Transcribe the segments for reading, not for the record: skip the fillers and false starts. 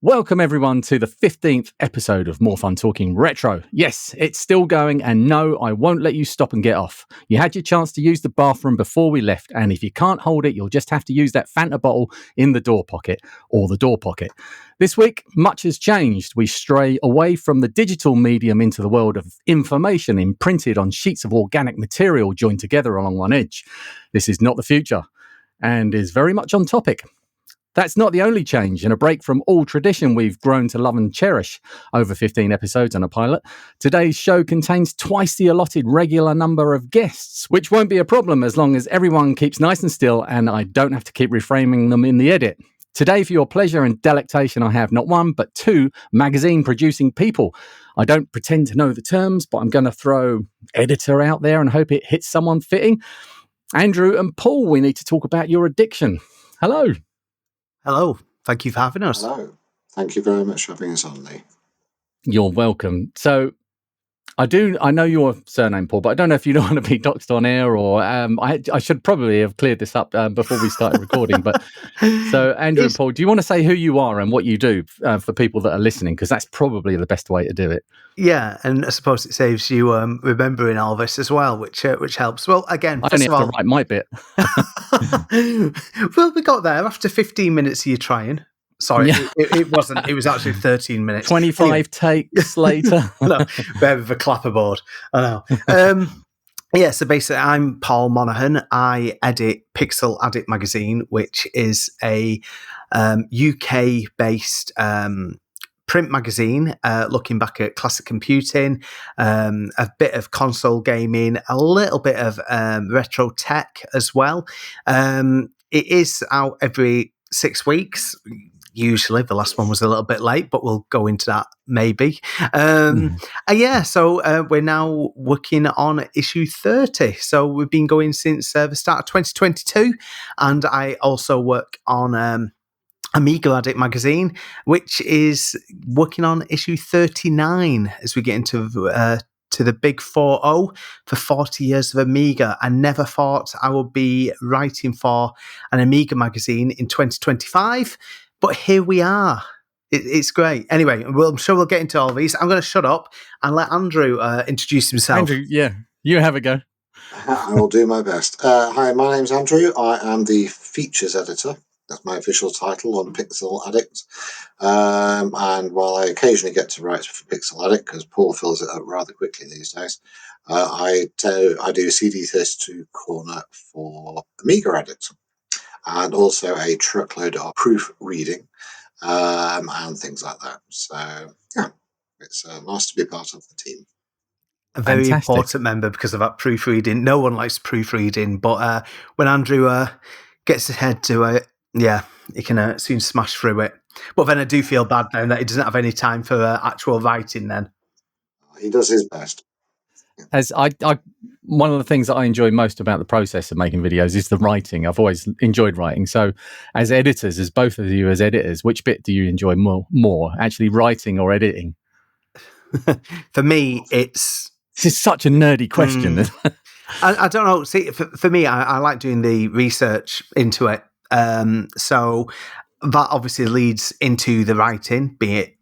Welcome everyone to the 15th episode of More Fun Talking Retro. Yes, it's still going, and no, I won't let you stop and get off. You had your chance to use the bathroom before we left, and if you can't hold it, you'll just have to use that Fanta bottle in the door pocket or the door pocket. This week, much has changed. We stray away from the digital medium into the world of information imprinted on sheets of organic material joined together along one edge. This is not the future and is very much on topic. That's not the only change. In a break from all tradition we've grown to love and cherish over 15 episodes and a pilot, today's show contains twice the allotted regular number of guests, which won't be a problem as long as everyone keeps nice and still and I don't have to keep reframing them in the edit. Today, for your pleasure and delectation, I have not one, but two magazine-producing people. I don't pretend to know the terms, but I'm going to throw editor out there and hope it hits someone fitting. Andrew and Paul, we need to talk about your addiction. Hello. Hello. Thank you for having us. Hello. Thank you very much for having us on, Lee. You're welcome. So I know your surname, Paul, but I don't know if you don't want to be doxed on air or I should probably have cleared this up before we started recording. But so Andrew and Paul, do you want to say who you are and what you do for people that are listening? Because that's probably the best way to do it. Yeah, and I suppose it saves you remembering all this as well, which helps. Well, again, I only have to write my bit. Well, we got there after 15 minutes of you trying. Sorry, yeah. it wasn't. It was actually 13 minutes. 25 takes later. No, bit of a clapperboard. I know. Yeah, so basically, I'm Paul Monaghan. I edit Pixel Addict magazine, which is a UK-based print magazine looking back at classic computing, a bit of console gaming, a little bit of retro tech as well. It is out every 6 weeks. Usually, the last one was a little bit late, but we'll go into that maybe. And yeah, so we're now working on issue 30. So we've been going since the start of 2022, and I also work on Amiga Addict magazine, which is working on issue 39 as we get into to the big 4-0 for 40 years of Amiga. I never thought I would be writing for an Amiga magazine in 2025, but here we are. It's great. Anyway, I'm sure we'll get into all these. I'm going to shut up and let Andrew introduce himself. Andrew, yeah, you have a go. I will do my best. Hi, my name's Andrew. I am the features editor. That's my official title on Pixel Addict. And while I occasionally get to write for Pixel Addict, because Paul fills it up rather quickly these days, I do CD32 Corner for Amiga Addict, and also a truckload of proofreading and things like that. So, yeah, it's nice to be part of the team. A very important member because of that proofreading. No one likes proofreading, but when Andrew gets his head to it, yeah, he can soon smash through it. But then I do feel bad now that he doesn't have any time for actual writing then. He does his best. As I one of the things that I enjoy most about the process of making videos is the writing. I've always enjoyed writing. So as editors, as both of you as editors, which bit do you enjoy more actually writing or editing? For me, this is such a nerdy question. I don't know. See, for me, I like doing the research into it. So that obviously leads into the writing, be it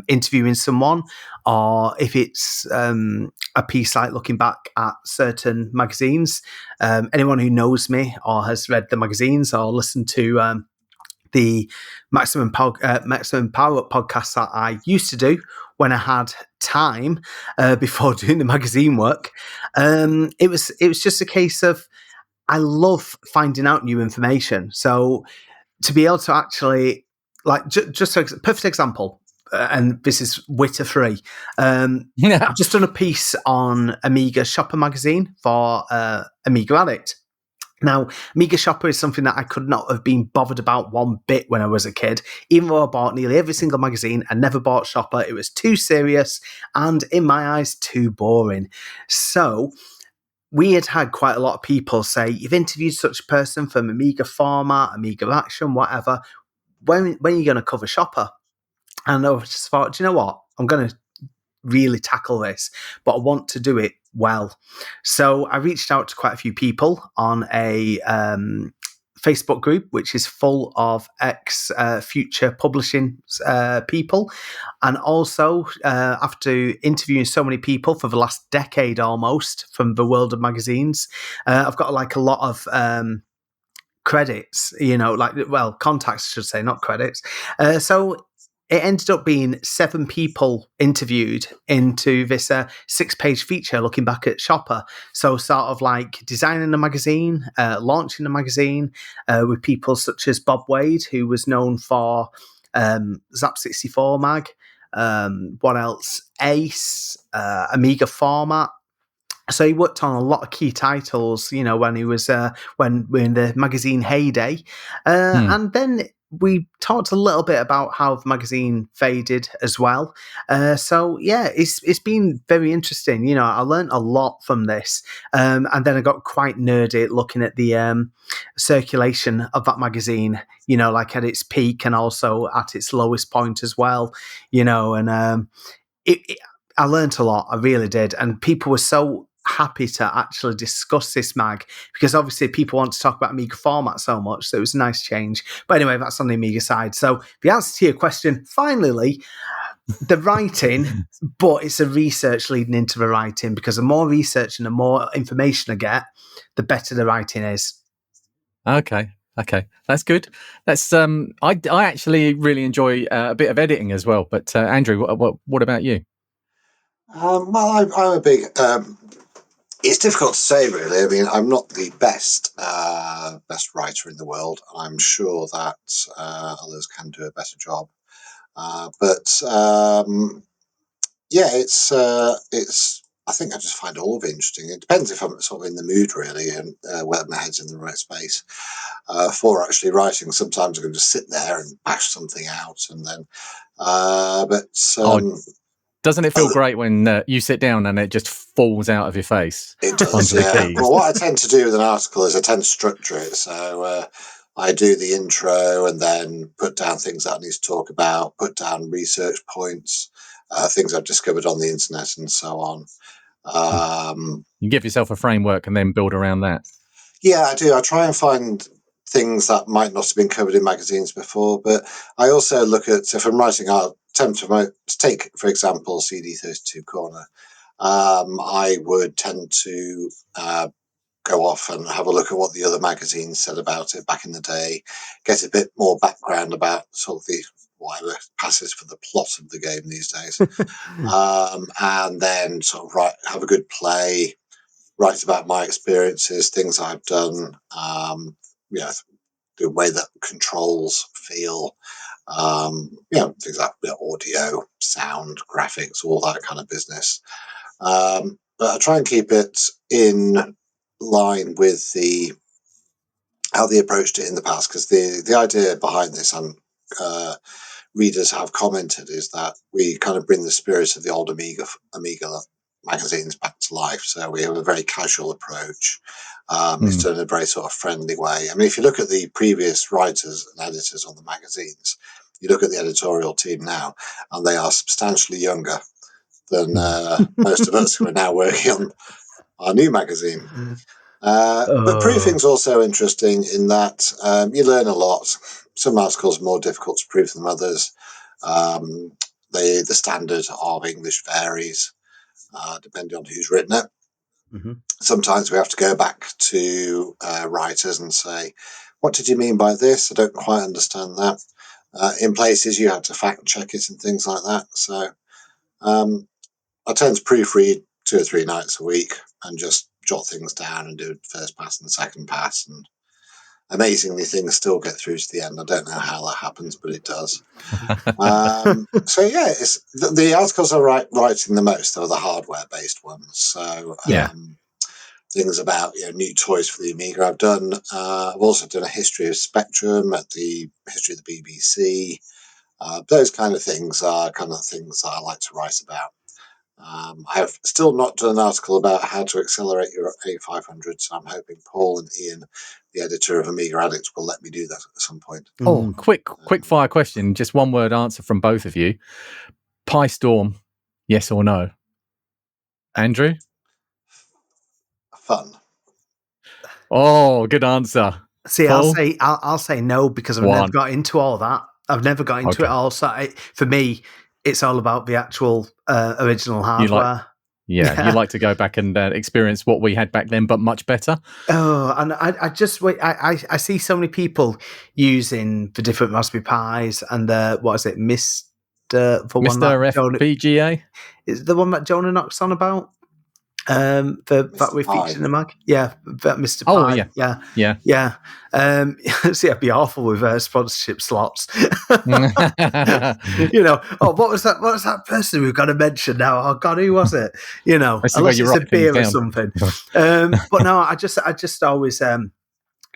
interviewing someone, or if it's a piece like looking back at certain magazines. Anyone who knows me or has read the magazines or listened to the Maximum Power Up podcast that I used to do when I had time before doing the magazine work, it was just a case of I love finding out new information. So to be able to actually, like, just a perfect example, and this is Witter free. I've just done a piece on Amiga Shopper magazine for Amiga Addict. Now, Amiga Shopper is something that I could not have been bothered about one bit when I was a kid. Even though I bought nearly every single magazine, I never bought Shopper. It was too serious and, in my eyes, too boring. So we had quite a lot of people say, you've interviewed such a person from Amiga Format, Amiga Action, whatever. When are you going to cover Shopper? And I just thought, do you know what? I'm going to really tackle this, but I want to do it well. So I reached out to quite a few people on a Facebook group, which is full of future publishing people. And also, after interviewing so many people for the last decade almost from the world of magazines, I've got like a lot of credits, contacts, I should say, not credits. So it ended up being 7 people interviewed into this 6-page feature looking back at Shopper. So sort of like designing a magazine, launching a magazine with people such as Bob Wade, who was known for Zap 64 mag. What else? Ace, Amiga format. So he worked on a lot of key titles, when he was when in the magazine heyday, and then we talked a little bit about how the magazine faded as well. So yeah, it's been very interesting. I learned a lot from this, and then I got quite nerdy looking at the circulation of that magazine. Like at its peak and also at its lowest point as well. And I learned a lot. I really did, and people were so happy to actually discuss this mag because obviously people want to talk about Amiga format so much, so it was a nice change. But anyway, that's on the Amiga side. So the answer to your question, finally, the writing, but it's a research leading into the writing, because the more research and the more information I get, the better the writing is. Okay, that's good. That's I actually really enjoy a bit of editing as well. But Andrew, what about you? Well, I'm a big. It's difficult to say, really. I mean, I'm not the best writer in the world. I'm sure that others can do a better job. But yeah, it's. I think I just find all of it interesting. It depends if I'm sort of in the mood, really, and whether my head's in the right space for actually writing. Sometimes I can just sit there and bash something out, and then. Doesn't it feel great when you sit down and it just falls out of your face? It does, yeah. Well, what I tend to do with an article is I tend to structure it. So I do the intro and then put down things that I need to talk about, put down research points, things I've discovered on the internet and so on. You give yourself a framework and then build around that. Yeah, I do. I try and find things that might not have been covered in magazines before, but I also look at, if I'm writing, I'll attempt to take, for example, CD32 Corner. I would tend to go off and have a look at what the other magazines said about it back in the day, get a bit more background about sort of the whatever passes for the plot of the game these days, and then sort of have a good play, write about my experiences, things I've done, the way that controls feel, things like audio, sound, graphics, all that kind of business. But I try and keep it in line with how they approached it in the past, because the idea behind this, and readers have commented, is that we kind of bring the spirit of the old Amiga magazines back to life. So we have a very casual approach. It's done in a very sort of friendly way. I mean, if you look at the previous writers and editors on the magazines, you look at the editorial team now, and they are substantially younger than most of us who are now working on our new magazine. But proofing's also interesting in that you learn a lot. Some articles are more difficult to proof than others. The standard of English varies depending on who's written it. Mm-hmm. Sometimes we have to go back to writers and say, what did you mean by this? I don't quite understand that. In places you have to fact check it and things like that. So I tend to proofread 2 or 3 nights a week and just jot things down and do first pass and second pass, and amazingly things still get through to the end. I don't know how that happens, but it does. So yeah, it's the articles I writing the most are the hardware based ones. So things about new toys for the Amiga I've done. I've also done a history of Spectrum, at the history of the BBC. Those kind of things are kind of things that I like to write about. I have still not done an article about how to accelerate your A500, so I'm hoping Paul and Ian, the editor of Amiga Addict, will let me do that at some point. Oh, quick fire question, just one word answer from both of you. Pi Storm, yes or no? Andrew? Fun. Oh, good answer. See, Paul? I'll say no because I've One. never got into all that. I've never got into it all. So for me, it's all about the actual original hardware. You like to go back and experience what we had back then, but much better. Oh, and I just wait. I see so many people using the different Raspberry Pis and what is it, Mr. FPGA is the one that Jonah knocks on about. That we featured in the mag, that Mr. Oh, Pi, yeah. See, I'd be awful with sponsorship slots. You know, what was that person we've got to mention now? Oh God, who was it? You know, unless it's a beer or something. But no, I just always.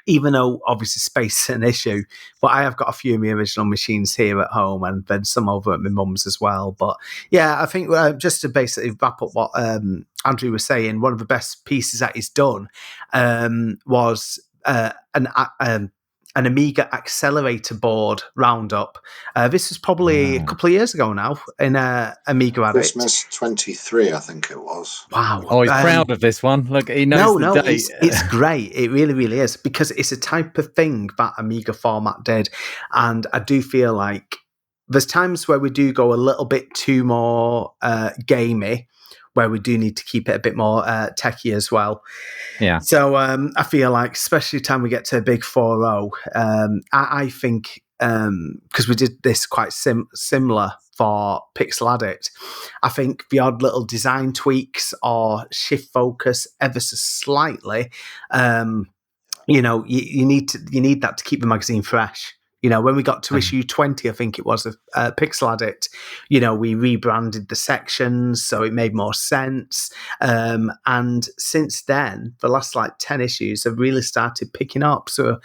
Even though obviously space is an issue, but I have got a few of my original machines here at home and then some over at my mum's as well. But yeah, I think just to basically wrap up what Andrew was saying, one of the best pieces that he's done was an Amiga accelerator board roundup. This was probably a couple of years ago now in Amiga Addict. Christmas 23, I think it was. Wow. Oh, he's proud of this one. Look, he knows the date. It's great. It really, really is, because it's a type of thing that Amiga format did. And I do feel like there's times where we do go a little bit too more gamey, where we do need to keep it a bit more techie as well. Yeah. So I feel like, especially time we get to a big 4.0, I think, because we did this quite similar for Pixel Addict, I think the odd little design tweaks or shift focus ever so slightly, you know, you need that to keep the magazine fresh. You know, when we got to issue 20, I think it was of Pixel Addict, you know, we rebranded the sections so it made more sense. And since then, the last 10 issues have really started picking up. So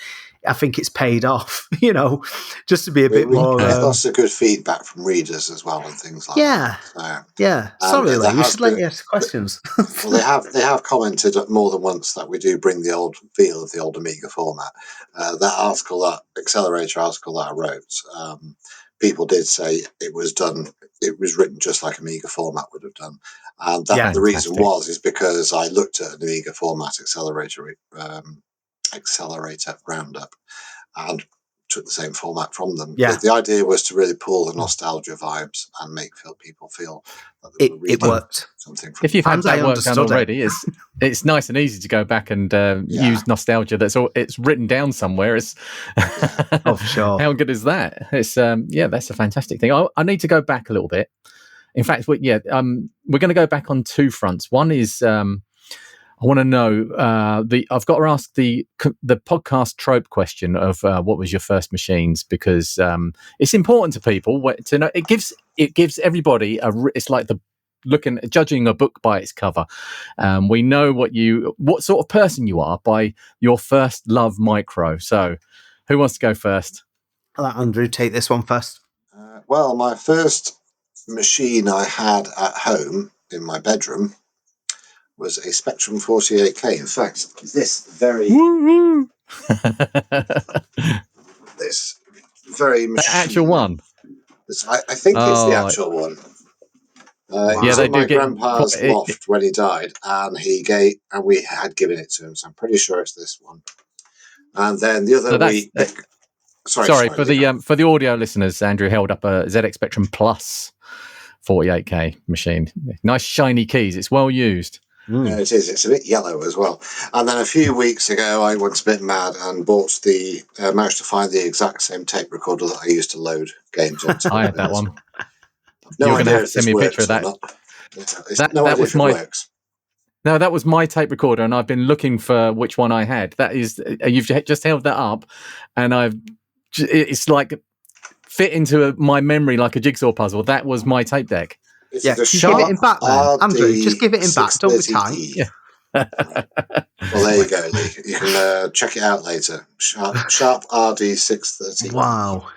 I think it's paid off, you know, just to be a bit more. We get lots of good feedback from readers as well and things like that. So, yeah. Sorry, Lee, we should let you ask questions. Well, they have commented more than once that we do bring the old feel of the old Amiga format. That accelerator article that I wrote, people did say it was written just like Amiga format would have done. And the reason is because I looked at an Amiga format accelerator roundup and took the same format from them. Yeah. The idea was to really pull the nostalgia vibes and make people feel that they were reading it worked. something. If you've had that work done already, it's nice and easy to go back and use nostalgia. It's written down somewhere. It's for sure. How good is that? It's that's a fantastic thing. I need to go back a little bit. In fact, we're going to go back on two fronts. One is I want to know I've got to ask the podcast trope question of what was your first machines, because it's important to people to know. It gives everybody it's like judging a book by its cover. We know what sort of person you are by your first love micro. So who wants to go first? I'll let Andrew take this one first. Well, my first machine I had at home in my bedroom was a Spectrum 48K. In fact, this very machine. The actual one. I think it's the actual one. It was in my grandpa's loft when he died, and we had given it to him, so I'm pretty sure it's this one. And then the other week. Sorry, for the audio listeners, Andrew held up a ZX Spectrum Plus 48K machine. Nice shiny keys. It's well used. Yeah, it is. It's a bit yellow as well. And then a few weeks ago, I went a bit mad and managed to find the exact same tape recorder that I used to load games onto. I had that one. No, you're going to have to send me a picture of that. That was my. Works. No, that was my tape recorder, and I've been looking for which one I had. That is, you've just held that up, and it's like fit into my memory like a jigsaw puzzle. That was my tape deck. Give it in back, then. Andrew. Just give it in back. Don't be tight. Yeah. Well, there you go, Lee. You can check it out later. Sharp RD630. Wow.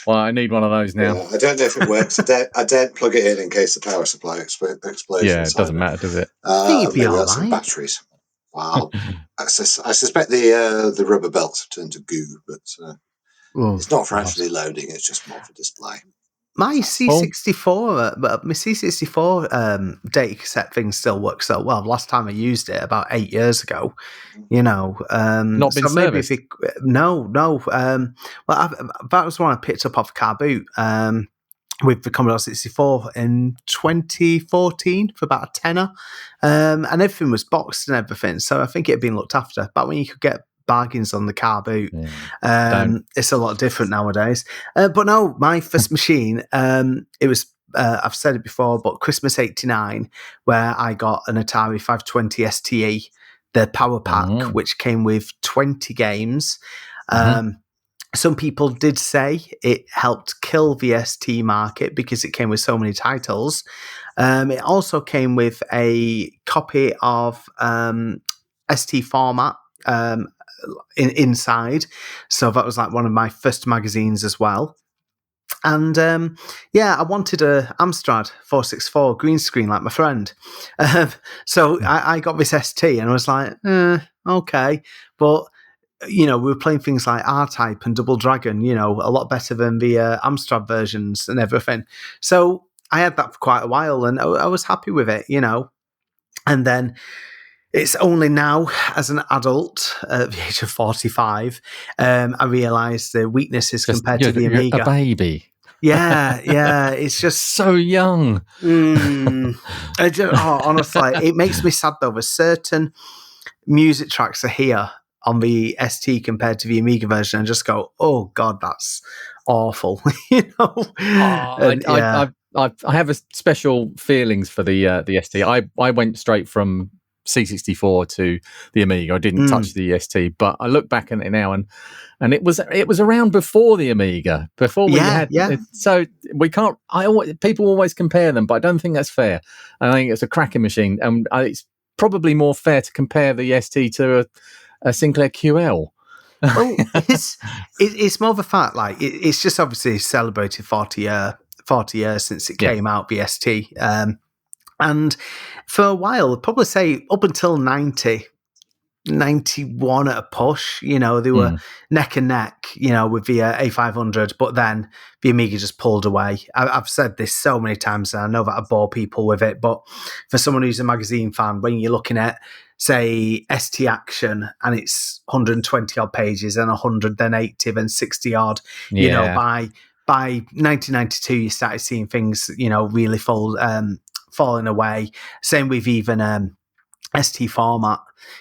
Well, I need one of those now. Yeah, I don't know if it works. I daren't plug it in case the power supply explodes. Yeah, it doesn't matter, does it? Maybe that's some batteries. Wow. I suspect the rubber belts have turned to goo, but it's not for actually loading. It's just more for display. my C64, my C64 data cassette thing still works so well. Last time I used it about 8 years ago, Not been so maybe if serviced? no. That was one I picked up off a car boot with the Commodore 64 in 2014 for about a tenner, and everything was boxed and everything. So I think it had been looked after. But when you could get bargains on the car boot, it's a lot different nowadays. But no, my first machine, it was. I've said it before, but Christmas '89, where I got an Atari 520 STE, the power pack, which came with 20 games. Some people did say it helped kill the ST market because it came with so many titles. It also came with a copy of ST format inside. So that was like one of my first magazines as well. And I wanted a Amstrad 464 green screen like my friend. So I got this ST and I was like, okay. But we were playing things like R-Type and Double Dragon, a lot better than the Amstrad versions and everything. So I had that for quite a while and I was happy with it, And then it's only now, as an adult at the age of 45, I realised the weaknesses compared to the Amiga. A baby. Yeah, it's just so young. Honestly, it makes me sad though. There's certain music tracks are here on the ST compared to the Amiga version and just go, oh God, that's awful. I have a special feelings for the ST. I went straight from C64 to the Amiga. I didn't touch the ST, but I look back at it now and it was around before the Amiga, before we had. So we can't. People always compare them, but I don't think that's fair. I think it's a cracking machine, and it's probably more fair to compare the ST to a Sinclair QL. Well, it's more of a fact. Like it's just obviously celebrated 40 years since it came out, the ST. And for a while, I'd probably say up until 91 at a push, they were neck and neck, with the A500, but then the Amiga just pulled away. I've said this so many times, and I know that I bore people with it, but for someone who's a magazine fan, when you're looking at, say, ST Action, and it's 120 odd pages, and 100, then 80, then 60 odd, by 1992, you started seeing things, really falling away. Same with even ST format,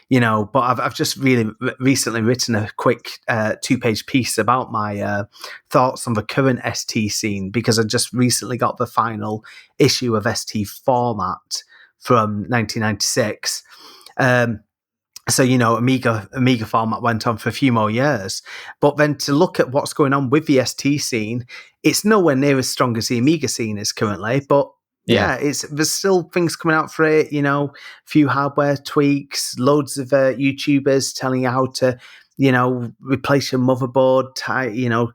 but I've just really recently written a quick 2-page piece about my thoughts on the current ST scene, because I just recently got the final issue of ST format from 1996. So, Amiga format went on for a few more years. But then to look at what's going on with the ST scene, it's nowhere near as strong as the Amiga scene is currently, but there's still things coming out for it, a few hardware tweaks, loads of YouTubers telling you how to, replace your motherboard,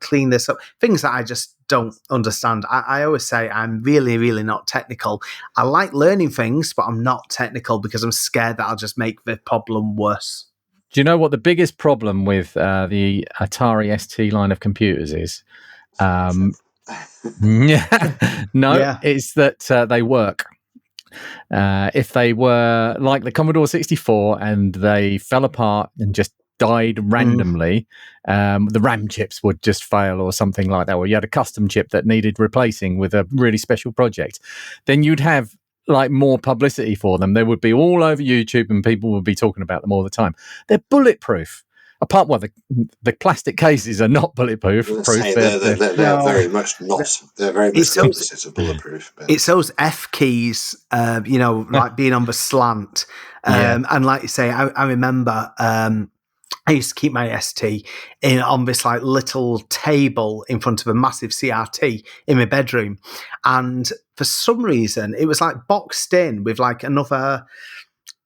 clean this up, things that I just don't understand. I always say I'm really, really not technical. I like learning things, but I'm not technical because I'm scared that I'll just make the problem worse. Do you know what the biggest problem with the Atari ST line of computers is? It's that they work. If they were like the Commodore 64 and they fell apart and just died randomly, the RAM chips would just fail or something like that, or you had a custom chip that needed replacing with a really special project, then you'd have like more publicity for them. They would be all over YouTube and people would be talking about them all the time. They're bulletproof. Apart, the plastic cases are not bulletproof. They're very much not. They're very much the opposite of bulletproof. But. It's those F keys, like being on the slant. And like you say, I remember I used to keep my ST on this like little table in front of a massive CRT in my bedroom. And for some reason, it was like boxed in with like another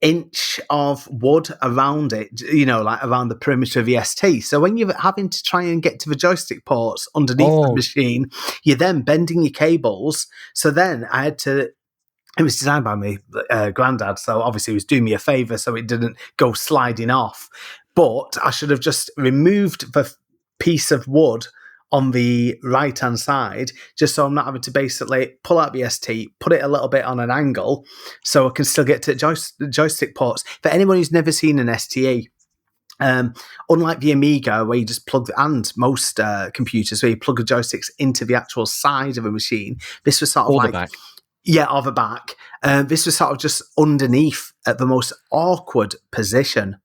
inch of wood around it, like around the perimeter of the ST. So when you're having to try and get to the joystick ports underneath the machine, you're then bending your cables. So then I had to, it was designed by my granddad, so obviously he was doing me a favour so it didn't go sliding off. But I should have just removed the piece of wood on the right-hand side, just so I'm not having to basically pull out the ST, put it a little bit on an angle, so I can still get to joystick ports. For anyone who's never seen an STE, unlike the Amiga, where you just plug, and most computers, where you plug the joysticks into the actual side of a machine, this was sort of Or like... the back. Yeah, or the back. This was sort of just underneath at the most awkward position.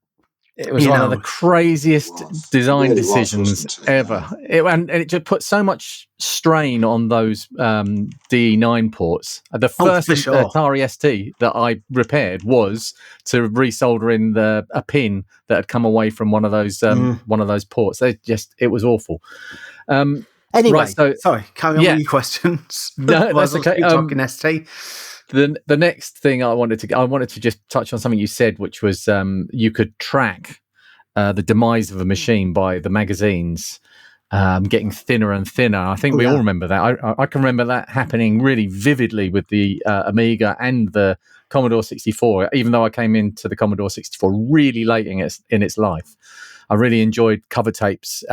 It was one of the craziest design really decisions wasn't it? ever. And it just put so much strain on those DE9 ports. The first for sure. Atari ST that I repaired was to resolder in a pin that had come away from one of those ports. It was awful. Anyway, right, so, sorry, carry on with your questions. No, that's okay. Talking ST. The next thing I wanted to just touch on something you said, which was you could track the demise of a machine by the magazines getting thinner and thinner. I think we all remember that. I can remember that happening really vividly with the Amiga and the Commodore 64. Even though I came into the Commodore 64 really late in its life, I really enjoyed cover tapes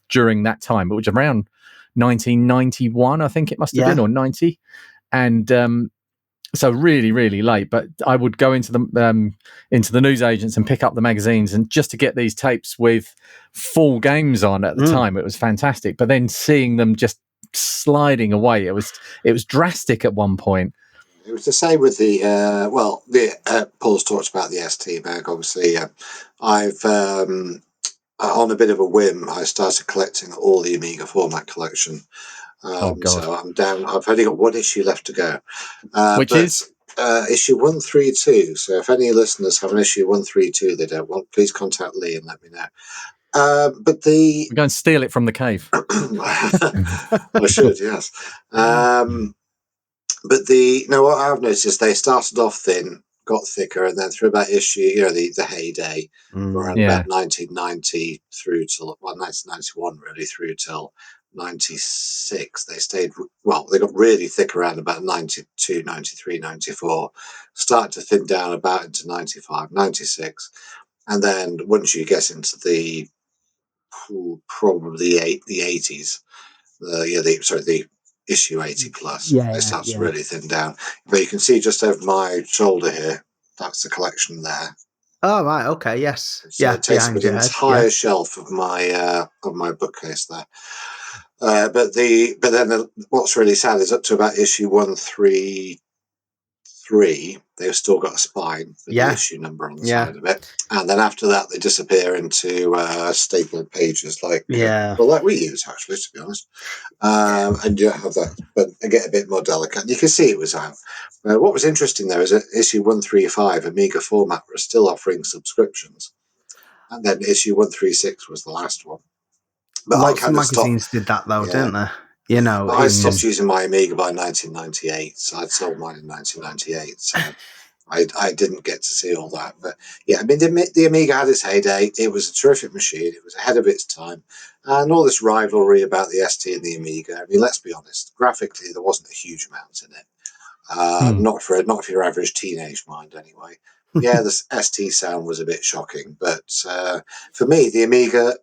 during that time. It was around 1991, I think it must have been, or 90, and so really, really late. But I would go into the newsagents and pick up the magazines, and just to get these tapes with full games on at the time, it was fantastic. But then seeing them just sliding away, it was drastic at one point. It was the same with the Paul's talked about the ST bag. Obviously, I've on a bit of a whim, I started collecting all the Amiga format collection. So I'm down. I've only got one issue left to go, which is issue 132. So if any listeners have an issue 132 they don't want, please contact Lee and let me know. But we're going to steal it from the cave. I should, yes. But what I've noticed is they started off thin, got thicker, and then through that issue, the heyday, around about 1990 through till 1991, really through till 96, they got really thick around about 92, 93, 94, started to thin down about into 95, 96, and then once you get into the probably the 80s, the issue 80 plus, they start to really thin down. But you can see just over my shoulder here, that's the collection there. Oh right, okay, yes, So it takes up an entire shelf of my bookcase there. But then what's really sad is up to about issue 133, they've still got a spine with the issue number on the side of it, and then after that they disappear into stapled pages like we use, actually, to be honest. And you have that, but I get a bit more delicate. And you can see it was out. What was interesting there is that issue 135, Amiga format, was still offering subscriptions, and then issue 136 was the last one. But lots of magazines did that though, didn't they? I stopped using my Amiga by 1998, so I'd sold mine in 1998. So I didn't get to see all that. But yeah, I mean, the Amiga had its heyday. It was a terrific machine. It was ahead of its time. And all this rivalry about the ST and the Amiga. I mean, let's be honest. Graphically, there wasn't a huge amount in it. Not for your average teenage mind, anyway. Yeah, the ST sound was a bit shocking. But for me, the Amiga,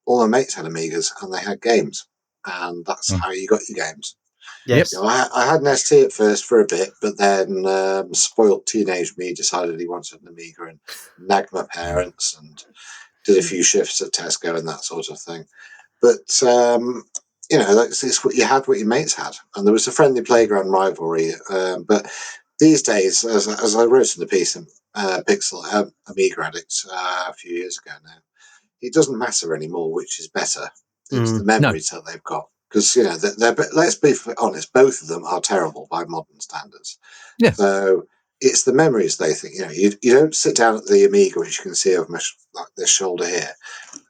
all my mates had Amigas and they had games. And that's how you got your games. Yes. I had an ST at first for a bit, but then spoiled teenage me decided he wanted an Amiga and nagged my parents and did a few shifts at Tesco and that sort of thing. But it's what you had, what your mates had, and there was a friendly playground rivalry. But these days, as I wrote in the piece in Pixel Amiga Addicts a few years ago now, it doesn't matter anymore which is better. It's the memories that they've got. Because, let's be honest, both of them are terrible by modern standards. Yeah. So it's the memories they think. You don't sit down at the Amiga, which you can see over like this shoulder here,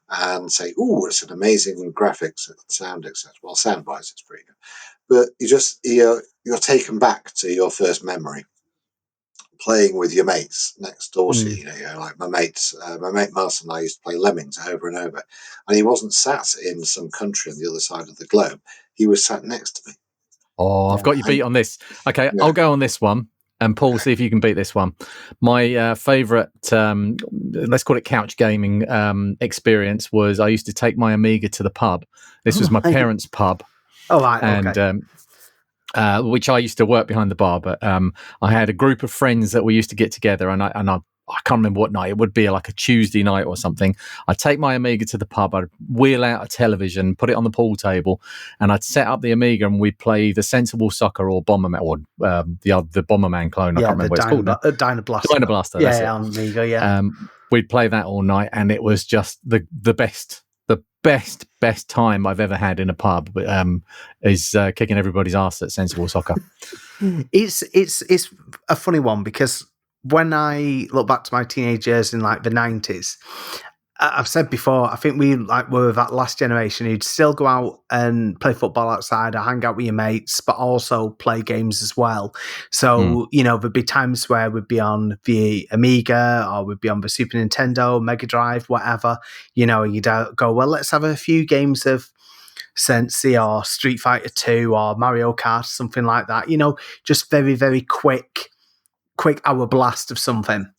and say, "Oh, it's an amazing graphics and sound, etc." Well, sound-wise, it's pretty good. But you're taken back to your first memory, playing with your mates next door to you. Like my mate Martin and I used to play Lemmings over and over, and he wasn't sat in some country on the other side of the globe. He was sat next to me. I've got you beat on this. Okay, I'll go on this one. And Paul, see if you can beat this one. My favourite, let's call it couch gaming experience was I used to take my Amiga to the pub. This was my parents' pub. Oh, right, and, okay. Which I used to work behind the bar, but I had a group of friends that we used to get together, and I can't remember what night. It would be like a Tuesday night or something. I'd take my Amiga to the pub. I'd wheel out a television, put it on the pool table, and I'd set up the Amiga, and we'd play the Sensible Soccer or Bomberman, or the Bomberman clone. I can't remember what it's called now. Dynablaster. Dynablaster. Yeah, on Amiga. Yeah. We'd play that all night, and it was just the best time I've ever had in a pub. Is kicking everybody's ass at Sensible Soccer. It's a funny one because when I look back to my teenage years in like the 90s, I've said before, I think we were that last generation who'd still go out and play football outside or hang out with your mates, but also play games as well. So, there'd be times where we'd be on the Amiga or we'd be on the Super Nintendo, Mega Drive, whatever, you'd go, well, let's have a few games of Sensi or Street Fighter 2 or Mario Kart, something like that, just very, very quick hour blast of something.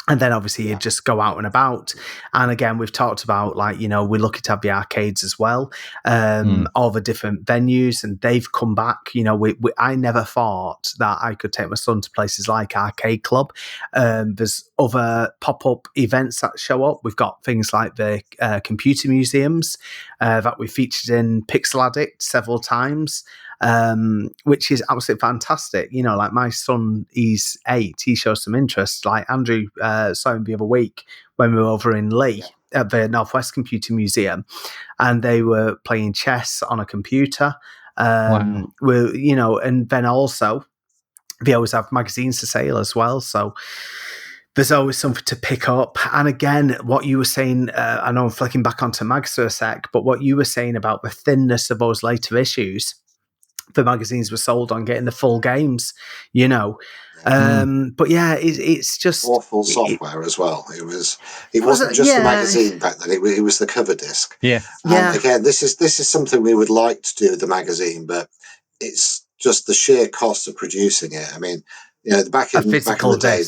And then obviously you'd just go out and about. And again, we've talked about we're lucky to have the arcades as well, all the different venues, and they've come back. I never thought that I could take my son to places like Arcade Club. There's other pop-up events that show up. We've got things like the computer museums that we featured in Pixel Addict several times. Which is absolutely fantastic. Like my son, he's 8. He shows some interest. Like Andrew saw him the other week when we were over in Leigh at the Northwest Computer Museum, and they were playing chess on a computer. Wow. And then also they always have magazines to sale as well. So there's always something to pick up. And again, what you were saying, I know I'm flicking back onto mags for a sec, but what you were saying about the thinness of those later issues, the magazines were sold on getting the full games, But yeah, it's just awful software as well. It wasn't just the magazine back then. It was the cover disc. Yeah. And again, this is something we would like to do with the magazine, but it's just the sheer cost of producing it. I mean, back in the day,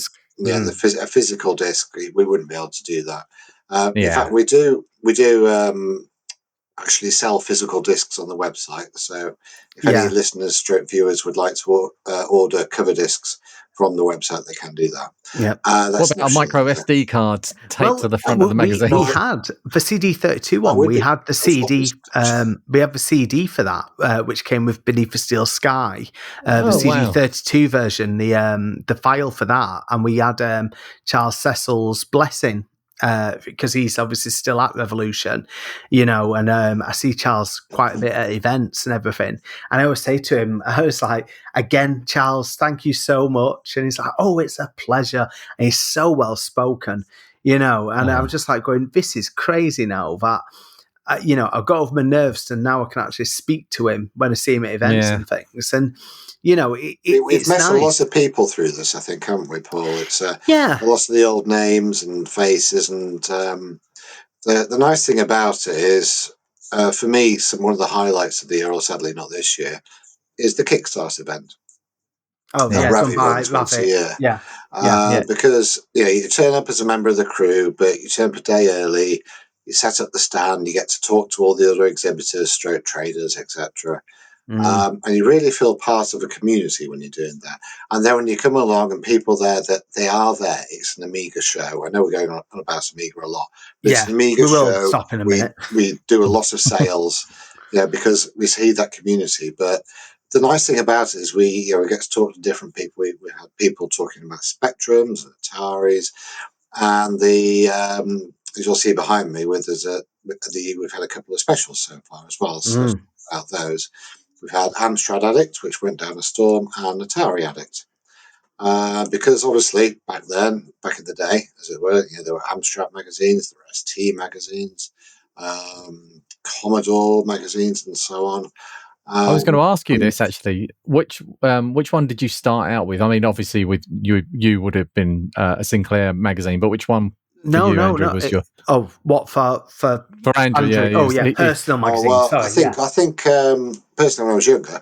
a physical disc, we wouldn't be able to do that. In fact, we do actually sell physical discs on the website. So if any listeners, viewers would like to order cover discs from the website, they can do that. Yeah. What about a micro SD card taped to the front of the magazine? We had the CD32 one. We had the CD. We have the CD for that, which came with Beneath the Steel Sky. The CD32 version, the file for that, and we had Charles Cecil's Blessing. Because he's obviously still at Revolution, and I see Charles quite a bit at events and everything. And I always say to him, I was like, again, Charles, thank you so much. And he's like, oh, it's a pleasure. And he's so well spoken, and I was just like going, this is crazy now that, I've got over my nerves and now I can actually speak to him when I see him at events and things. And, we've met a lot of people through this, I think, haven't we, Paul? It's a lot of the old names and faces, and the nice thing about it is, for me, one of the highlights of the year, or sadly not this year, is the Kickstart event. Oh, Ravi runs once a year. Because you turn up as a member of the crew, but you turn up a day early. You set up the stand. You get to talk to all the other exhibitors, traders, etc. And you really feel part of a community when you're doing that. And then when you come along and people there, that they are there, it's an Amiga show. I know we're going on about Amiga a lot, but it's an Amiga show. Stop in a minute. We do a lot of sales, because we see that community. But the nice thing about it is we get to talk to different people. We had people talking about Spectrums and Ataris, and as you'll see behind me, we've had a couple of specials so far as well. So about those. We've had Amstrad Addict, which went down a storm, and Atari Addict. Because obviously back in the day, as it were, there were Amstrad magazines, there were ST magazines, Commodore magazines, and so on. I was going to ask you this actually. Which one did you start out with? I mean, obviously, with you would have been a Sinclair magazine, but which one? Andrew, was your... what for Andrew? Yeah. Personal magazine. I think personally, when I was younger,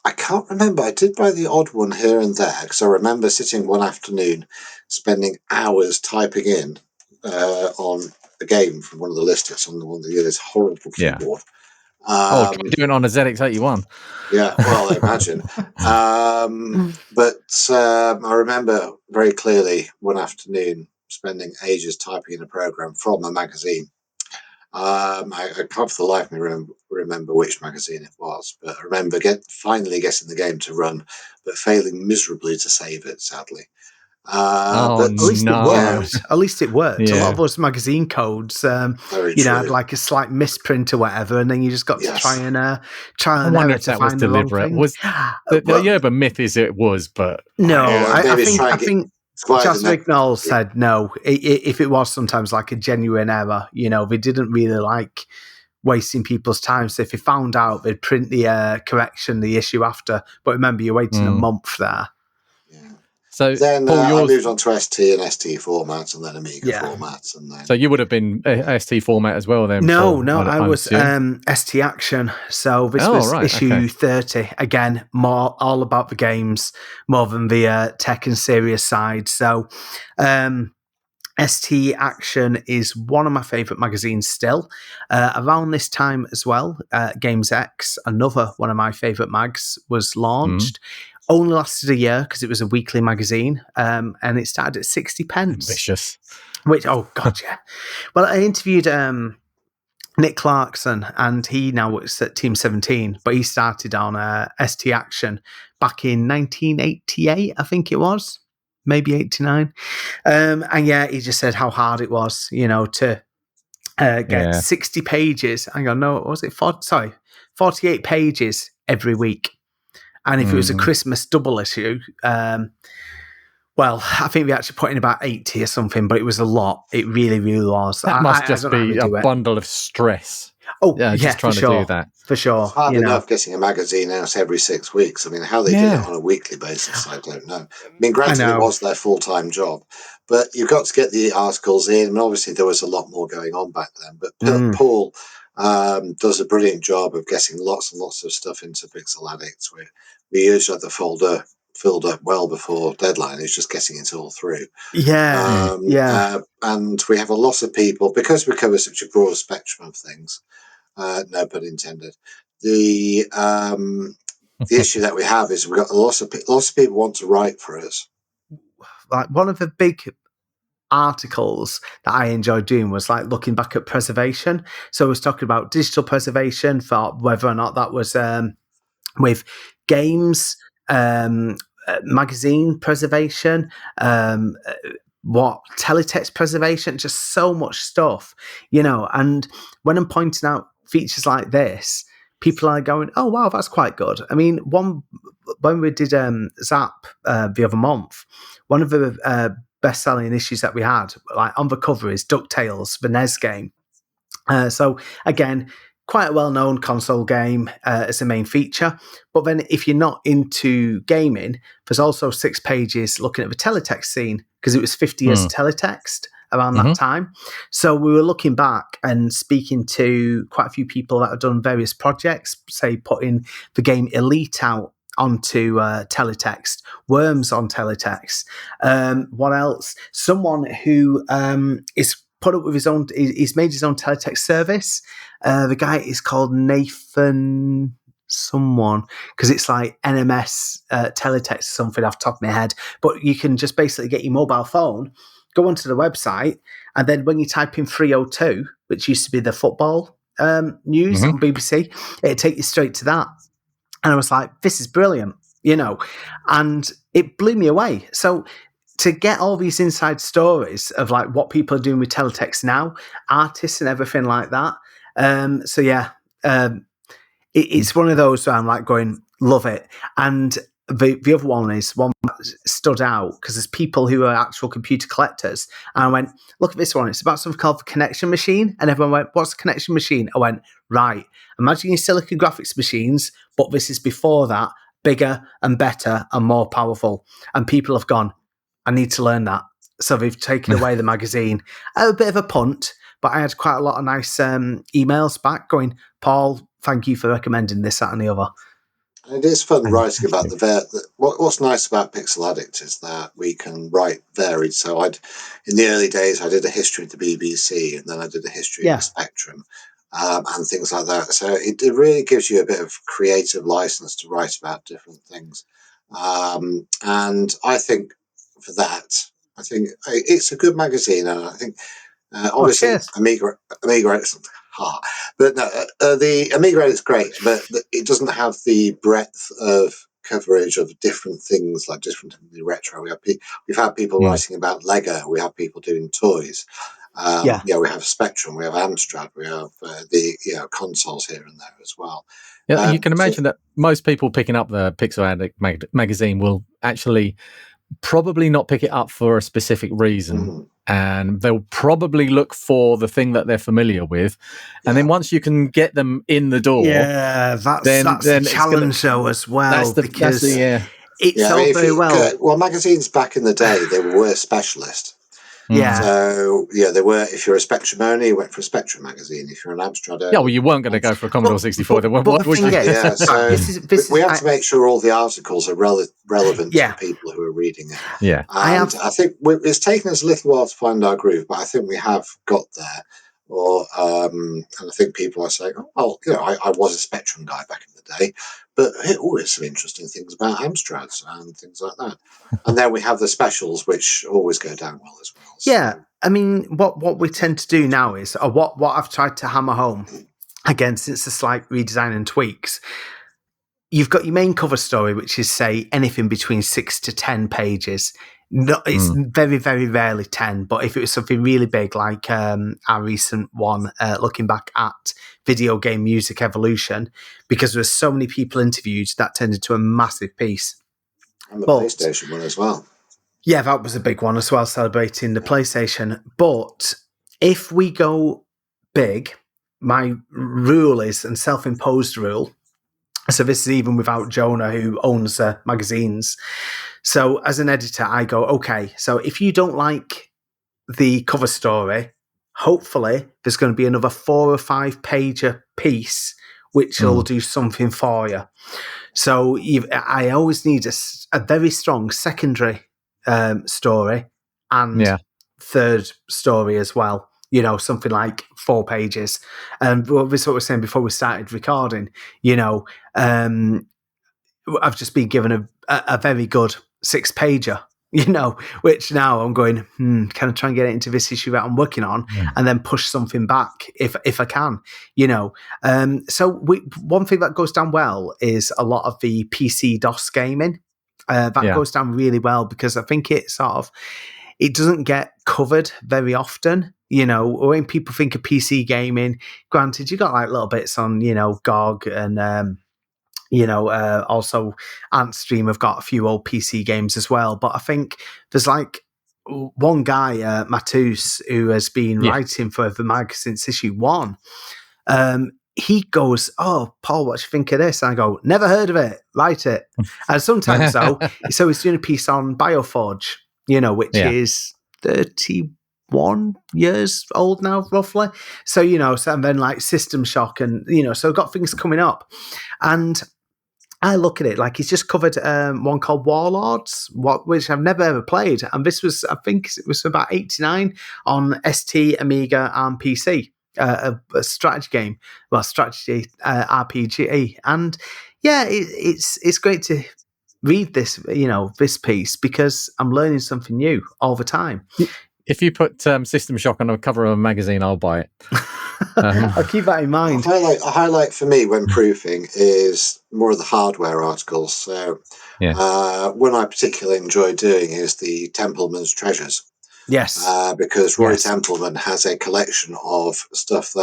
I can't remember. I did buy the odd one here and there because I remember sitting one afternoon, spending hours typing in on a game from one of the listings on the one that had this horrible keyboard. Doing it on a ZX81. Yeah, well, I imagine. But I remember very clearly one afternoon spending ages typing in a program from a magazine. I can't for the life of me remember which magazine it was, but I remember finally getting the game to run, but failing miserably to save it, sadly. But at least it worked. At least it worked. Yeah. A lot of us magazine codes, had like a slight misprint or whatever, and then you just got to try and error to find the wrong thing. The urban myth is it was, but no, I think Jas Rignall said no. If it was sometimes like a genuine error, they didn't really like wasting people's time. So if they found out, they'd print the correction, the issue after. But remember, you're waiting a month there. So then I moved on to ST and ST formats, and then Amiga formats, and then. So you would have been ST format as well then? No, I was ST Action. So this was issue 30. Again, more all about the games more than the tech and serious side. So ST Action is one of my favourite magazines still. Around this time as well, Games X, another one of my favourite mags, was launched. Only lasted a year because it was a weekly magazine, and it started at 60p. Ambitious. Which, oh god, yeah. Well, I interviewed Nick Clarkson, and he now works at Team 17, but he started on ST Action back in 1988, I think it was, maybe 89. And yeah, he just said how hard it was, to get 60 pages. I go, no, was it 48 pages every week. And if it was a Christmas double issue, well, I think we actually put in about 80 or something, but it was a lot. It really, really was. That must just be a bundle of stress. Oh, yeah, just trying to do that. For sure. It's hard enough getting a magazine out every 6 weeks. I mean, how they did it on a weekly basis, I don't know. I mean, granted, it was their full-time job, but you've got to get the articles in. And obviously, there was a lot more going on back then. But Paul does a brilliant job of getting lots and lots of stuff into Pixel Addicts. We usually have the folder filled up well before deadline. It's just getting it all through. And we have a lot of people, because we cover such a broad spectrum of things, no pun intended. The issue that we have is we've got lots of people want to write for us. Like one of the big articles that I enjoyed doing was like looking back at preservation. So I was talking about digital preservation, for whether or not that was with games, magazine preservation, teletext preservation, just so much stuff, and when I'm pointing out features like this, people are going, oh wow, that's quite good. I mean, when we did Zap the other month, one of the best-selling issues that we had, like on the cover, is DuckTales, the NES game. So again, quite a well-known console game as the main feature. But then if you're not into gaming, there's also 6 pages looking at the teletext scene, because it was 50 years of teletext around that time. So we were looking back and speaking to quite a few people that have done various projects, say putting the game Elite out onto teletext, Worms on teletext. What else? Someone who is put up with his own, he's made his own teletext service. The guy is called Nathan someone, because it's like NMS teletext or something off the top of my head. But you can just basically get your mobile phone, go onto the website, and then when you type in 302, which used to be the football news on BBC, it'd take you straight to that. And I was like, this is brilliant, and it blew me away. So to get all these inside stories of like what people are doing with teletext now, artists and everything like that. It's one of those where I'm like going, love it. And the other one is one that stood out because there's people who are actual computer collectors. And I went, look at this one. It's about something called the Connection Machine. And everyone went, what's the Connection Machine? I went, right. Imagine your Silicon graphics machines, but this is before that, bigger and better and more powerful. And people have gone, I need to learn that. So they've taken away the magazine. A bit of a punt, but I had quite a lot of nice emails back going, Paul, thank you for recommending this, that, and the other. And it is fun writing about what's nice about Pixel Addict is that we can write varied. So in the early days, I did a history of the BBC, and then I did a history of the Spectrum, and things like that. So it really gives you a bit of creative license to write about different things. And I think for that, I think it's a good magazine, and I think obviously Amiga Edit's but no, the Amiga Edit's great, but it doesn't have the breadth of coverage of different things, like different retro. We've had people writing about Lego. We have people doing toys. We have Spectrum. We have Amstrad. We have the consoles here and there as well. Yeah, you can imagine that most people picking up the Pixel Addict magazine will actually probably not pick it up for a specific reason, and they'll probably look for the thing that they're familiar with, and then once you can get them in the door, that's the challenge though as well, because it's all very well. Well, magazines back in the day, they were specialist. So they were. If you're a Spectrum only, you went for a Spectrum magazine. If you're an Amstrad only, well, you weren't going to go for a Commodore 64. So we have to make sure all the articles are relevant to the people who are reading it. Yeah, I think it's taken us a little while to find our groove, but I think we have got there. And I think people are saying, "Oh, well, I was a Spectrum guy back in the day, but always some interesting things about Amstrads and things like that." And then we have the specials, which always go down well as well. Yeah, I mean, what we tend to do now is, what I've tried to hammer home again since the slight redesign and tweaks. You've got your main cover story, which is, say, anything between 6 to 10 pages. No, it's very, very rarely 10, but if it was something really big, like our recent one, looking back at video game music evolution, because there were so many people interviewed, that turned into a massive piece. And the PlayStation one as well. Yeah, that was a big one as well, celebrating the PlayStation. But if we go big, my rule is, and self-imposed rule, so this is even without Jonah, who owns magazines. So as an editor, I go, okay, so if you don't like the cover story, hopefully there's going to be another 4 or 5 pager piece which will do something for you. So I always need a very strong secondary story and third story as well. Something like 4 pages. And this is what we were saying before we started recording. I've just been given a very good 6-pager, which now I'm going, can I try and get it into this issue that I'm working on and then push something back if I can, So one thing that goes down well is a lot of the PC DOS gaming. That goes down really well because I think it doesn't get covered very often. When people think of PC gaming, granted, you got like little bits on, GOG and, also Antstream have got a few old PC games as well. But I think there's like one guy, Matus, who has been writing for the mag since issue 1. He goes, "Oh, Paul, what do you think of this?" And I go, "Never heard of it. Write it." And sometimes so he's doing a piece on Bioforge, which is 31 years old now, roughly. So, and then like System Shock and, so I've got things coming up. And I look at it like he's just covered one called Warlords, which I've never ever played. And this was, I think it was about 89 on ST, Amiga and PC, a strategy game, strategy RPG. And yeah, it's great to read this, this piece because I'm learning something new all the time. If you put System Shock on the cover of a magazine, I'll buy it. I'll keep that in mind. A highlight for me when proofing is more of the hardware articles. So one I particularly enjoy doing is the Templeman's Treasures. Yes. Because Roy Templeman has a collection of stuff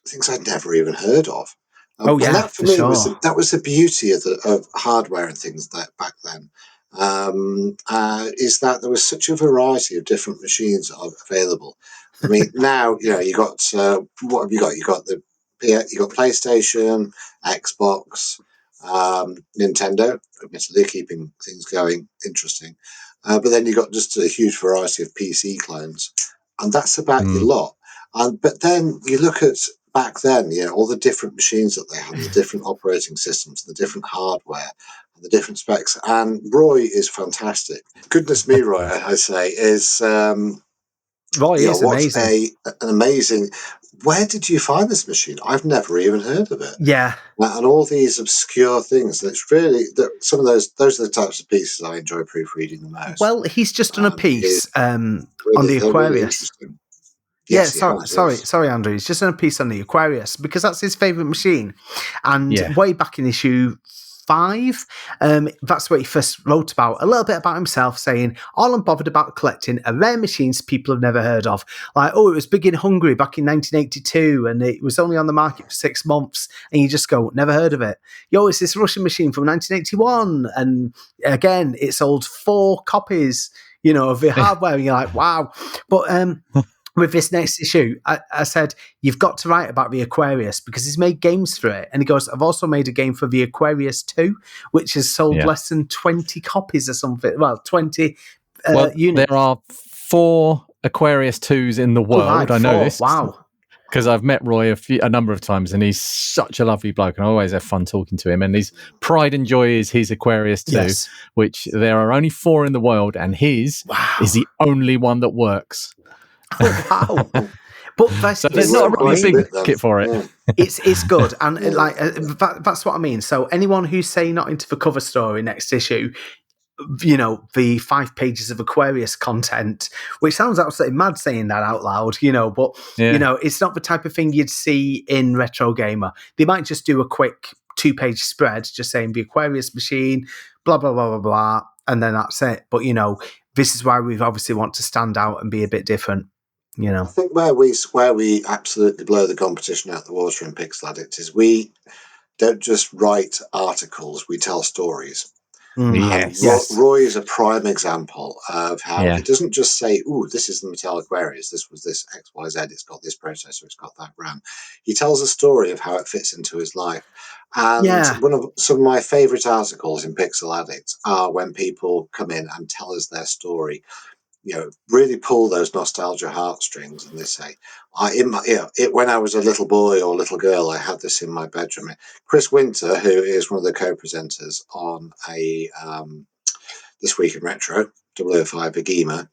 things I'd never even heard of. That for me was the beauty of hardware and things that back then. Is that there was such a variety of different machines available. I mean, now you got what have you got? You got PlayStation, Xbox, Nintendo. Admittedly, keeping things going interesting, but then you got just a huge variety of PC clients, and that's about your lot. But then you look at back then, all the different machines that they had, the different operating systems, the different hardware, and the different specs. And Roy is fantastic. Goodness me, Roy, I say, is Roy is amazing. An amazing. Where did you find this machine? I've never even heard of it. Yeah. And all these obscure things. It's really some of those are the types of pieces I enjoy proofreading the most. Well, he's just done a piece on the Aquarius. Really yes, sorry, Andrew. He's just done a piece on the Aquarius because that's his favourite machine. And way back in issue 5, that's what he first wrote about, a little bit about himself, saying, all I'm bothered about collecting are rare machines people have never heard of. Like, it was big in Hungary back in 1982 and it was only on the market for 6 months, and you just go, never heard of it. It's this Russian machine from 1981, and again, it sold 4 copies, of the hardware, and you're like, wow. But with this next issue, I said, you've got to write about the Aquarius because he's made games for it. And he goes, I've also made a game for the Aquarius 2, which has sold less than 20 copies or something. Well, 20 units. There are 4 Aquarius 2s in the world. I know this. Wow. Because I've met Roy a number of times, and he's such a lovely bloke, and I always have fun talking to him. And his pride and joy is his Aquarius 2, which there are only 4 in the world, and his is the only one that works. Oh, wow. But there's not a really big kit for it. Yeah. It's good, and that's what I mean. So anyone who's say not into the cover story next issue, the 5 pages of Aquarius content, which sounds absolutely mad saying that out loud, but it's not the type of thing you'd see in Retro Gamer. They might just do a quick 2-page spread, just saying the Aquarius machine, blah blah blah blah blah, and then that's it. But this is why we obviously want to stand out and be a bit different. I think where we absolutely blow the competition out the water in Pixel Addict is we don't just write articles, we tell stories. Yes. Roy is a prime example of how he doesn't just say, "Ooh, this is the Mattel Aquarius. This was this XYZ. It's got this processor. It's got that RAM." He tells a story of how it fits into his life. And some of my favourite articles in Pixel Addict are when people come in and tell us their story. Really pull those nostalgia heartstrings, and they say, when I was a little boy or little girl, I had this in my bedroom. Chris Winter, who is one of the co-presenters on a This Week in Retro, 005 Agema,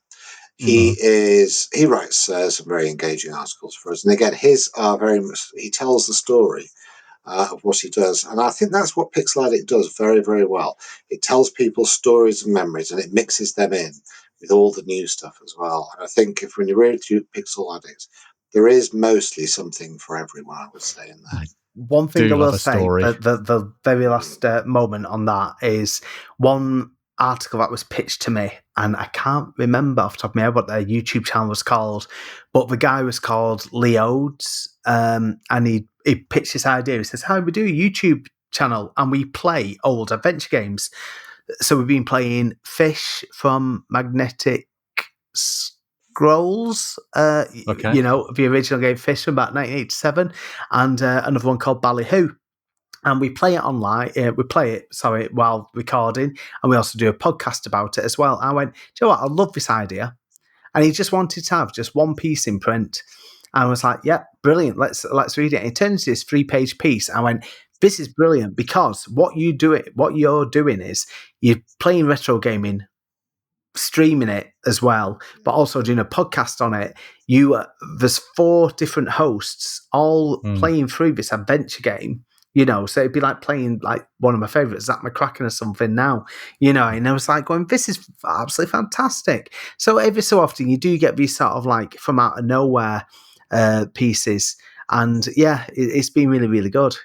he writes some very engaging articles for us, and again, his are very much, he tells the story of what he does, and I think that's what Pixel Addict does very, very well. It tells people stories and memories, and it mixes them in with all the new stuff as well. And I think when you read through Pixel Addict, there is mostly something for everyone, I would say, in there. One thing I will say, the very last moment on that is one article that was pitched to me, and I can't remember off the top of my head what their YouTube channel was called, but the guy was called Leods, and he pitched this idea. He says, "How we do a YouTube channel and we play old adventure games." So we've been playing Fish from Magnetic Scrolls, the original game Fish from about 1987, and another one called Ballyhoo. And we play it online. While recording, and we also do a podcast about it as well. I went, do you know what? I love this idea, and he just wanted to have just one piece in print. And I was like, yeah, brilliant. Let's read it. And it turns into this 3-page piece. I went, this is brilliant because what you're doing is you're playing retro gaming, streaming it as well, but also doing a podcast on it. There's 4 different hosts all playing through this adventure game. So it'd be like playing like one of my favorites, Zap McCracken or something now, and I was like going, this is absolutely fantastic. So every so often you do get these sort of like from out of nowhere pieces, and it's been really, really good,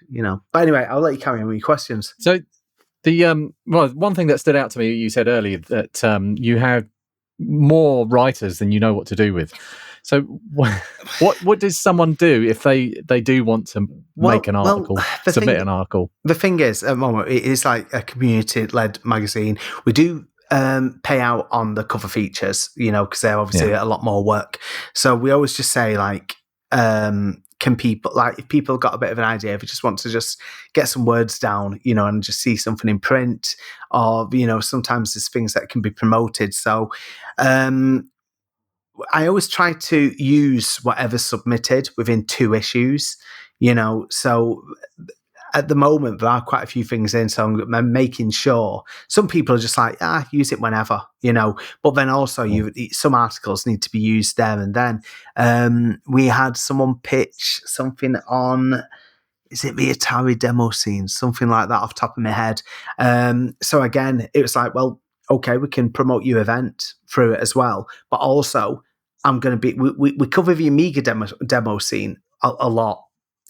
But anyway, I'll let you carry on with your questions. So the one thing that stood out to me, you said earlier that you have more writers than you know what to do with. So what does someone do if they do want to make an article, submit an article? The thing is, at the moment, it is like a community-led magazine. We do pay out on the cover features, because they're obviously a lot more work. So we always just say, like, can people, like, if people have got a bit of an idea, if you just want to just get some words down, and just see something in print, or, sometimes there's things that can be promoted. So, I always try to use whatever's submitted within 2 issues, So at the moment, there are quite a few things in, so I'm making sure. Some people are just like, use it whenever, but then also some articles need to be used there and then. We had someone pitch something on, is it the Atari demo scene? Something like that off the top of my head. So again, it was like, well, okay, we can promote your event through it as well. But also, I'm going to be, we cover the Amiga demo scene a lot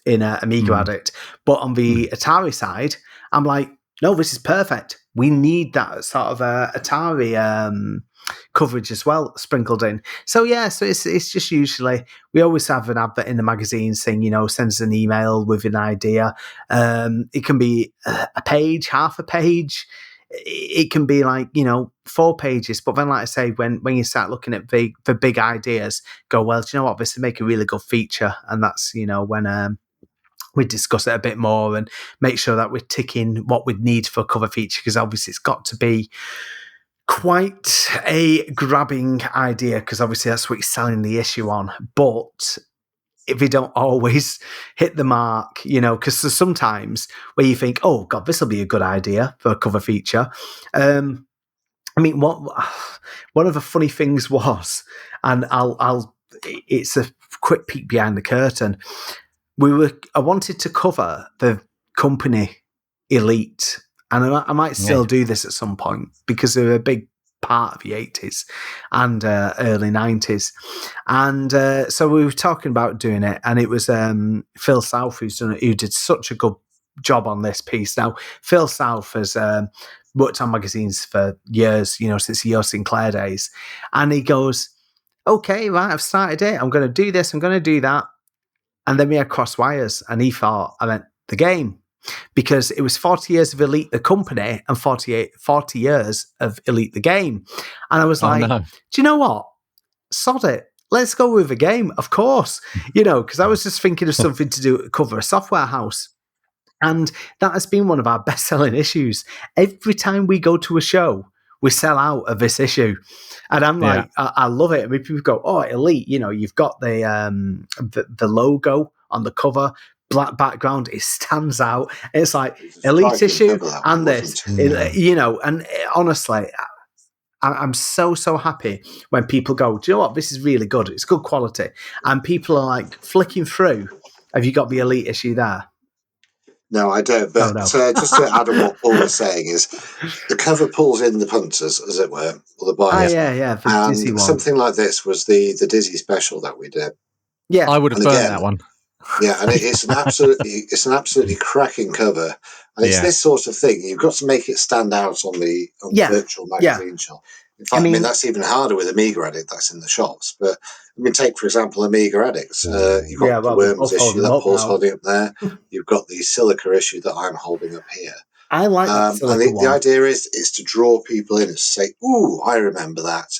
in Amiga Addict. But on the Atari side, I'm like, no, this is perfect. We need that sort of Atari coverage as well sprinkled in. So it's just usually, we always have an advert in the magazine saying, send us an email with an idea. It can be a page, half a page. It can be like, 4 pages. But then, like I say, when you start looking at the big ideas, go, well, do you know what? This would make a really good feature. And that's, when we discuss it a bit more and make sure that we're ticking what we'd need for a cover feature, because obviously it's got to be quite a grabbing idea, because obviously that's what you're selling the issue on. But if they don't always hit the mark, because there's sometimes where you think, oh God, this will be a good idea for a cover feature. One of the funny things was, and it's a quick peek behind the curtain. I wanted to cover the company Elite, and I might still do this at some point because they're a big part of the 80s and early 90s. And so we were talking about doing it, and it was Phil South who did such a good job on this piece. Now, Phil South has worked on magazines for years, since the O. Sinclair days. And he goes, okay, right, I've started it. I'm going to do this. I'm going to do that. And then we had cross wires, and he thought I meant the game, because it was 40 years of Elite the company and 40 years of Elite the game. And I was like, do you know what? Sod it. Let's go with the game, of course. Because I was just thinking of something to do, cover a software house. And that has been one of our best-selling issues. Every time we go to a show, we sell out of this issue. And I'm like, I love it. I mean, people go, oh, Elite, you've got the logo on the cover, black background, it stands out. It's like Elite issue and this, and honestly, I'm so happy when people go, do you know what? This is really good. It's good quality. And people are like flicking through. Have you got the Elite issue there? No, I don't. But just to add on what Paul was saying is the cover pulls in the punters, as it were, or the buyers. The Dizzy one. Something like this was the Dizzy special that we did. Yeah, I would have burned that one. Yeah, and it's an absolutely cracking cover, and it's this sort of thing. You've got to make it stand out on the virtual magazine shop. In fact, I mean that's even harder with Amiga Addict. That's in the shops, but take for example Amiga Addicts. You've got the Worms issue that Paul's holding up there. You've got the Silica issue that I'm holding up here. I like that. And the idea is to draw people in and say, "Ooh, I remember that."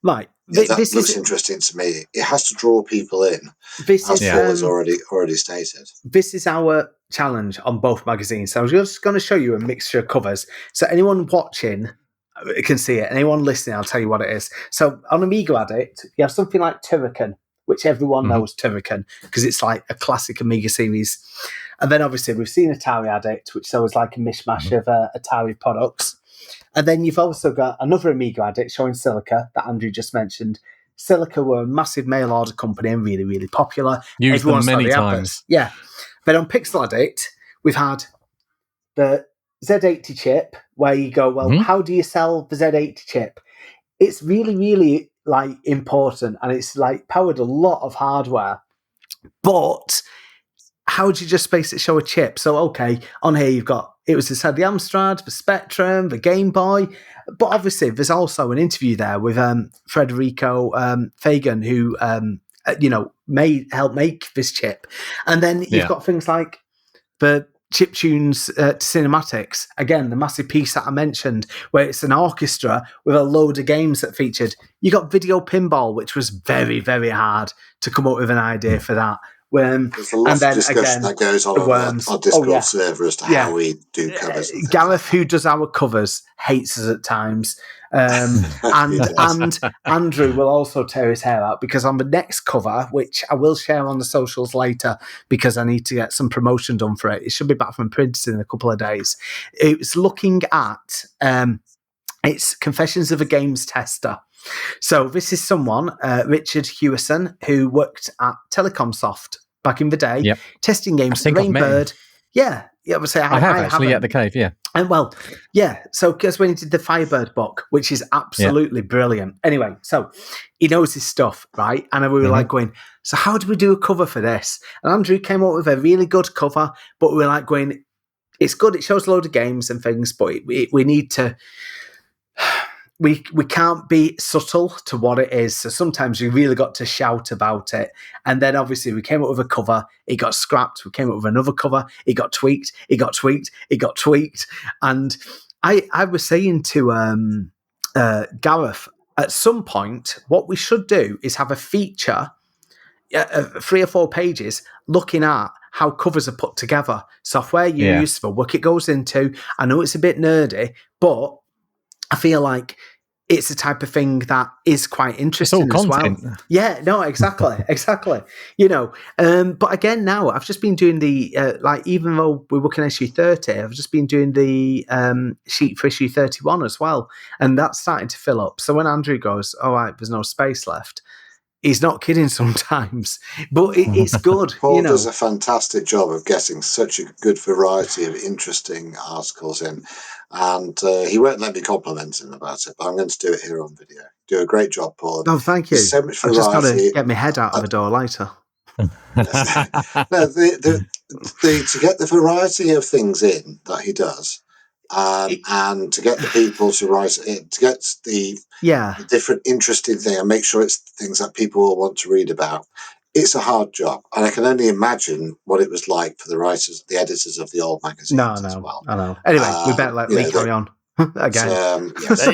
Right. That looks interesting to me. It has to draw people in. This is already stated. This is our challenge on both magazines. So I'm just going to show you a mixture of covers. So anyone watching can see it. Anyone listening, I'll tell you what it is. So on Amiga Addict, you have something like Turrican, which everyone knows Turrican because it's like a classic Amiga series. And then obviously we've seen Atari Addict, which was like a mishmash of Atari products. And then you've also got another Amiga Addict showing Silica that Andrew just mentioned. Silica were a massive mail order company and really, really popular. Used them many times. Yeah. But on Pixel Addict, we've had the Z80 chip where you go, well, how do you sell the Z80 chip? It's really, really like important, and it's like powered a lot of hardware. But how do you just basically show a chip? So, okay, on here you've got, it was just had the Amstrad, the Spectrum, the Game Boy. But obviously there's also an interview there with Federico Fagan, who, helped make this chip. And then you've got things like the chiptunes to cinematics. Again, the massive piece that I mentioned, where it's an orchestra with a load of games that featured. You got Video Pinball, which was very, very hard to come up with an idea for that. There's a lot of discussion that goes on our Discord server as to how we do covers. And Gareth, who does our covers, hates us at times. And Andrew will also tear his hair out because on the next cover, which I will share on the socials later because I need to get some promotion done for it. It should be back from print in a couple of days. It's looking at it's Confessions of a Games Tester. So this is someone, Richard Hewison, who worked at Telecomsoft back in the day, testing games. Rainbird. I would say I have actually at the cave, And so because when he did the Firebird book, which is absolutely brilliant. Anyway, so he knows his stuff, right? And we were like going, so how do we do a cover for this? And Andrew came up with a really good cover, but we were like going, it's good, it shows a load of games and things, but we need to... We can't be subtle to what it is. So sometimes you really got to shout about it. And then obviously we came up with a cover. It got scrapped. We came up with another cover. It got tweaked. It got tweaked. It got tweaked. And I was saying to Gareth, at some point, what we should do is have a feature, 3 or 4 pages, looking at how covers are put together, software used, the work it goes into. I know it's a bit nerdy, but I feel like it's the type of thing that is quite interesting as well. Yeah, no, exactly. But again, now I've just been doing the, even though we're working on issue 30, I've just been doing the sheet for issue 31 as well. And that's starting to fill up. So when Andrew goes, all right, there's no space left, he's not kidding sometimes, but it's good. Paul does a fantastic job of getting such a good variety of interesting articles in, and he won't let me compliment him about it, but I'm going to do it here on video. Do a great job, Paul. Oh, thank you. So much I've just got variety. to get my head out of the door later. To get the variety of things in that he does, and to get the people to write it, to get the different interesting thing and make sure it's things that people will want to read about. It's a hard job, and I can only imagine what it was like for the writers, the editors of the old magazines as well. I know. Anyway, we better let Lee carry on. Again.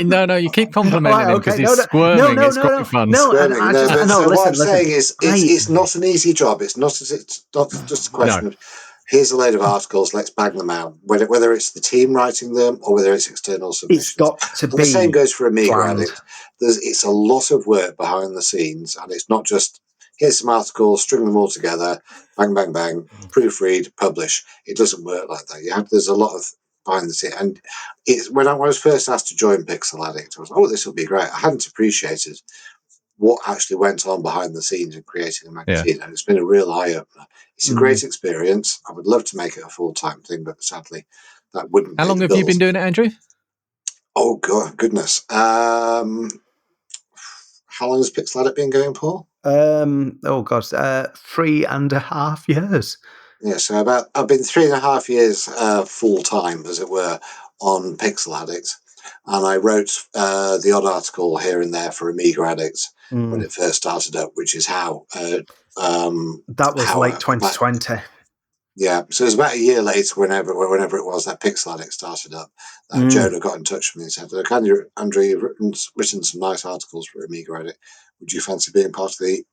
No, you keep complimenting him because he's squirming. It's quite fun. What I'm saying is, it's not an easy job. It's not just a question of, here's a load of articles, let's bang them out. Whether it's the team writing them or whether it's external submissions. It's got to be. The same goes for Amiga Addict. It's a lot of work behind the scenes, and it's not just, here's some articles, string them all together, bang, bang, bang, proofread, publish. It doesn't work like that. There's a lot of behind the scenes. And when I was first asked to join Pixel Addict, I was like, this will be great. I hadn't appreciated what actually went on behind the scenes in creating a magazine, and it's been a real eye-opener. It's a great experience. I would love to make it a full-time thing, but sadly, that wouldn't. How long have you been doing it, Andrew? Oh, goodness. How long has Pixel Addict been going, Paul? 3.5 years. Yeah, so I've been 3.5 years full-time, as it were, on Pixel Addict. And I wrote the odd article here and there for Amiga Addicts when it first started up, which is how... that was late 2020. So it was about a year later, whenever it was that Pixel Addict started up, Jonah got in touch with me and said, look, Andrew, you've written some nice articles for Amiga Addict. Would you fancy being part of the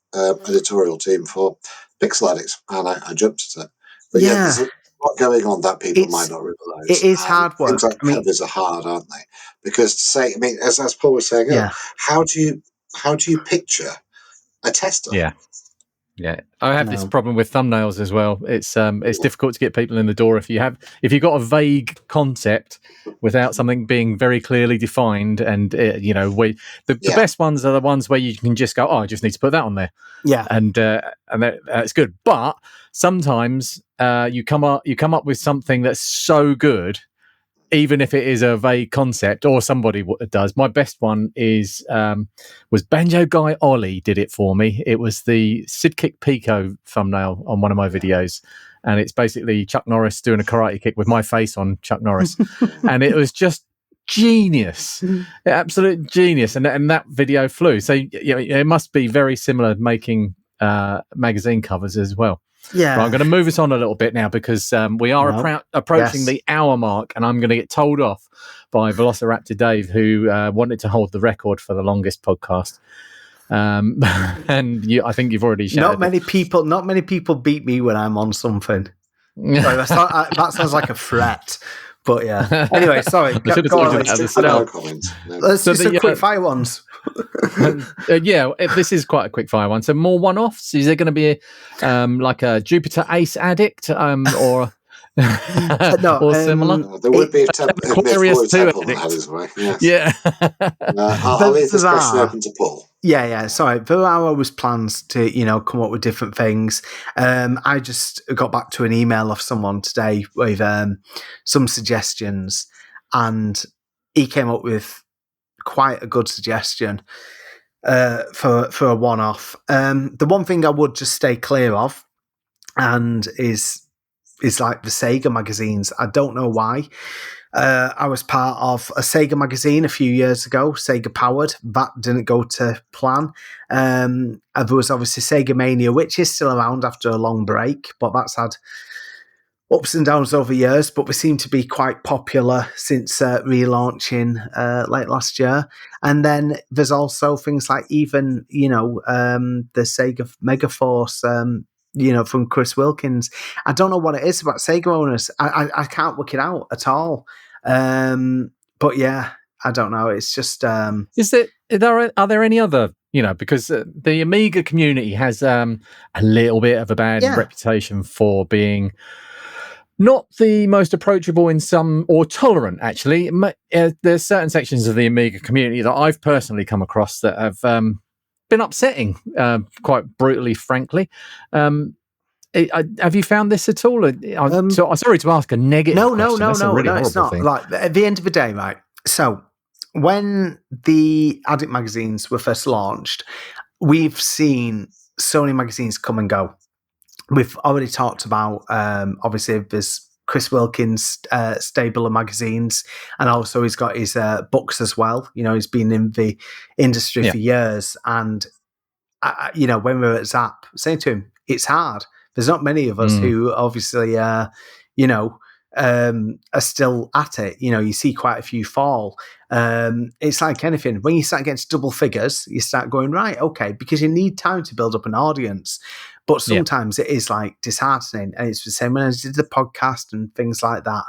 editorial team for Pixel Addicts? And I jumped at it. But there's a lot going on that people might not realise. It is hard work. Things like covers are hard, aren't they? Because to say, as Paul was saying, how do you picture a tester? Yeah, I have this problem with thumbnails as well. It's difficult to get people in the door if you've got a vague concept without something being very clearly defined. And the best ones are the ones where you can just go, I just need to put that on there. Yeah, and that's good. But sometimes you come up with something that's so good, even if it is a vague concept or somebody does. My best one was Banjo Guy Ollie did it for me. It was the Sid Kick Pico thumbnail on one of my videos. And it's basically Chuck Norris doing a karate kick with my face on Chuck Norris. And it was just genius, absolute genius. And that video flew. So it must be very similar making magazine covers as well. Yeah, but I'm going to move us on a little bit now because we are approaching the hour mark, and I'm going to get told off by Velociraptor Dave, who wanted to hold the record for the longest podcast. And I think you've already shouted. Not many people beat me when I'm on something. Sorry, that sounds like a threat. But yeah. Anyway, sorry. Go on. Let's do some quick fire ones. This is quite a quick fire one. So more one-offs. Is there going to be like a Jupiter Ace Addict or or similar? There would be a temple that had his way. Yes. Yeah. I'll leave this question open to Paul. Yeah. Sorry, there are always plans to come up with different things. I just got back to an email of someone today with some suggestions, and he came up with quite a good suggestion for a one-off. The one thing I would just stay clear of, and is like the Sega magazines. I don't know why. I was part of a Sega magazine a few years ago, Sega powered. That didn't go to plan. There was obviously Sega Mania, which is still around after a long break, but that's had ups and downs over years, but we seem to be quite popular since relaunching late last year. And then there's also things like even, the Sega Megaforce, from Chris Wilkins. I don't know what it is about Sega owners. I can't work it out at all. But yeah, I don't know. It's just... are there any other... because the Amiga community has a little bit of a bad reputation for being not the most approachable in some, or tolerant, actually. There's certain sections of the Amiga community that I've personally come across that have been upsetting, quite brutally, frankly. Have you found this at all? So I'm sorry to ask a negative question. No, it's not. Thing. Like, at the end of the day, right? So when the Addict magazines were first launched, we've seen so many magazines come and go. We've already talked about, obviously, there's Chris Wilkins' stable of magazines, and also he's got his books as well. He's been in the industry for years, and when we were at Zap, saying to him, it's hard. There's not many of us who obviously, are still at it. You see quite a few fall. It's like anything. When you start getting to double figures, you start going, right, okay, because you need time to build up an audience. But sometimes it is like disheartening, and it's the same when I did the podcast and things like that.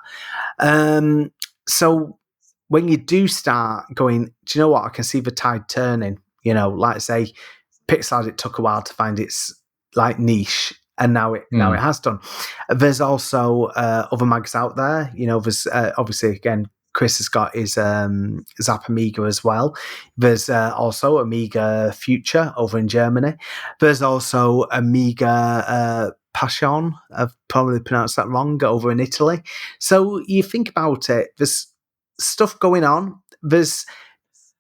So when you do start going, do you know what? I can see the tide turning. Like say, Pixel Addict took a while to find its like niche, and now it has done. There's also other mags out there. There's obviously again, Chris has got his Zap Amiga as well. There's also Amiga Future over in Germany. There's also Amiga Passion. I've probably pronounced that wrong, over in Italy. So you think about it, there's stuff going on. There's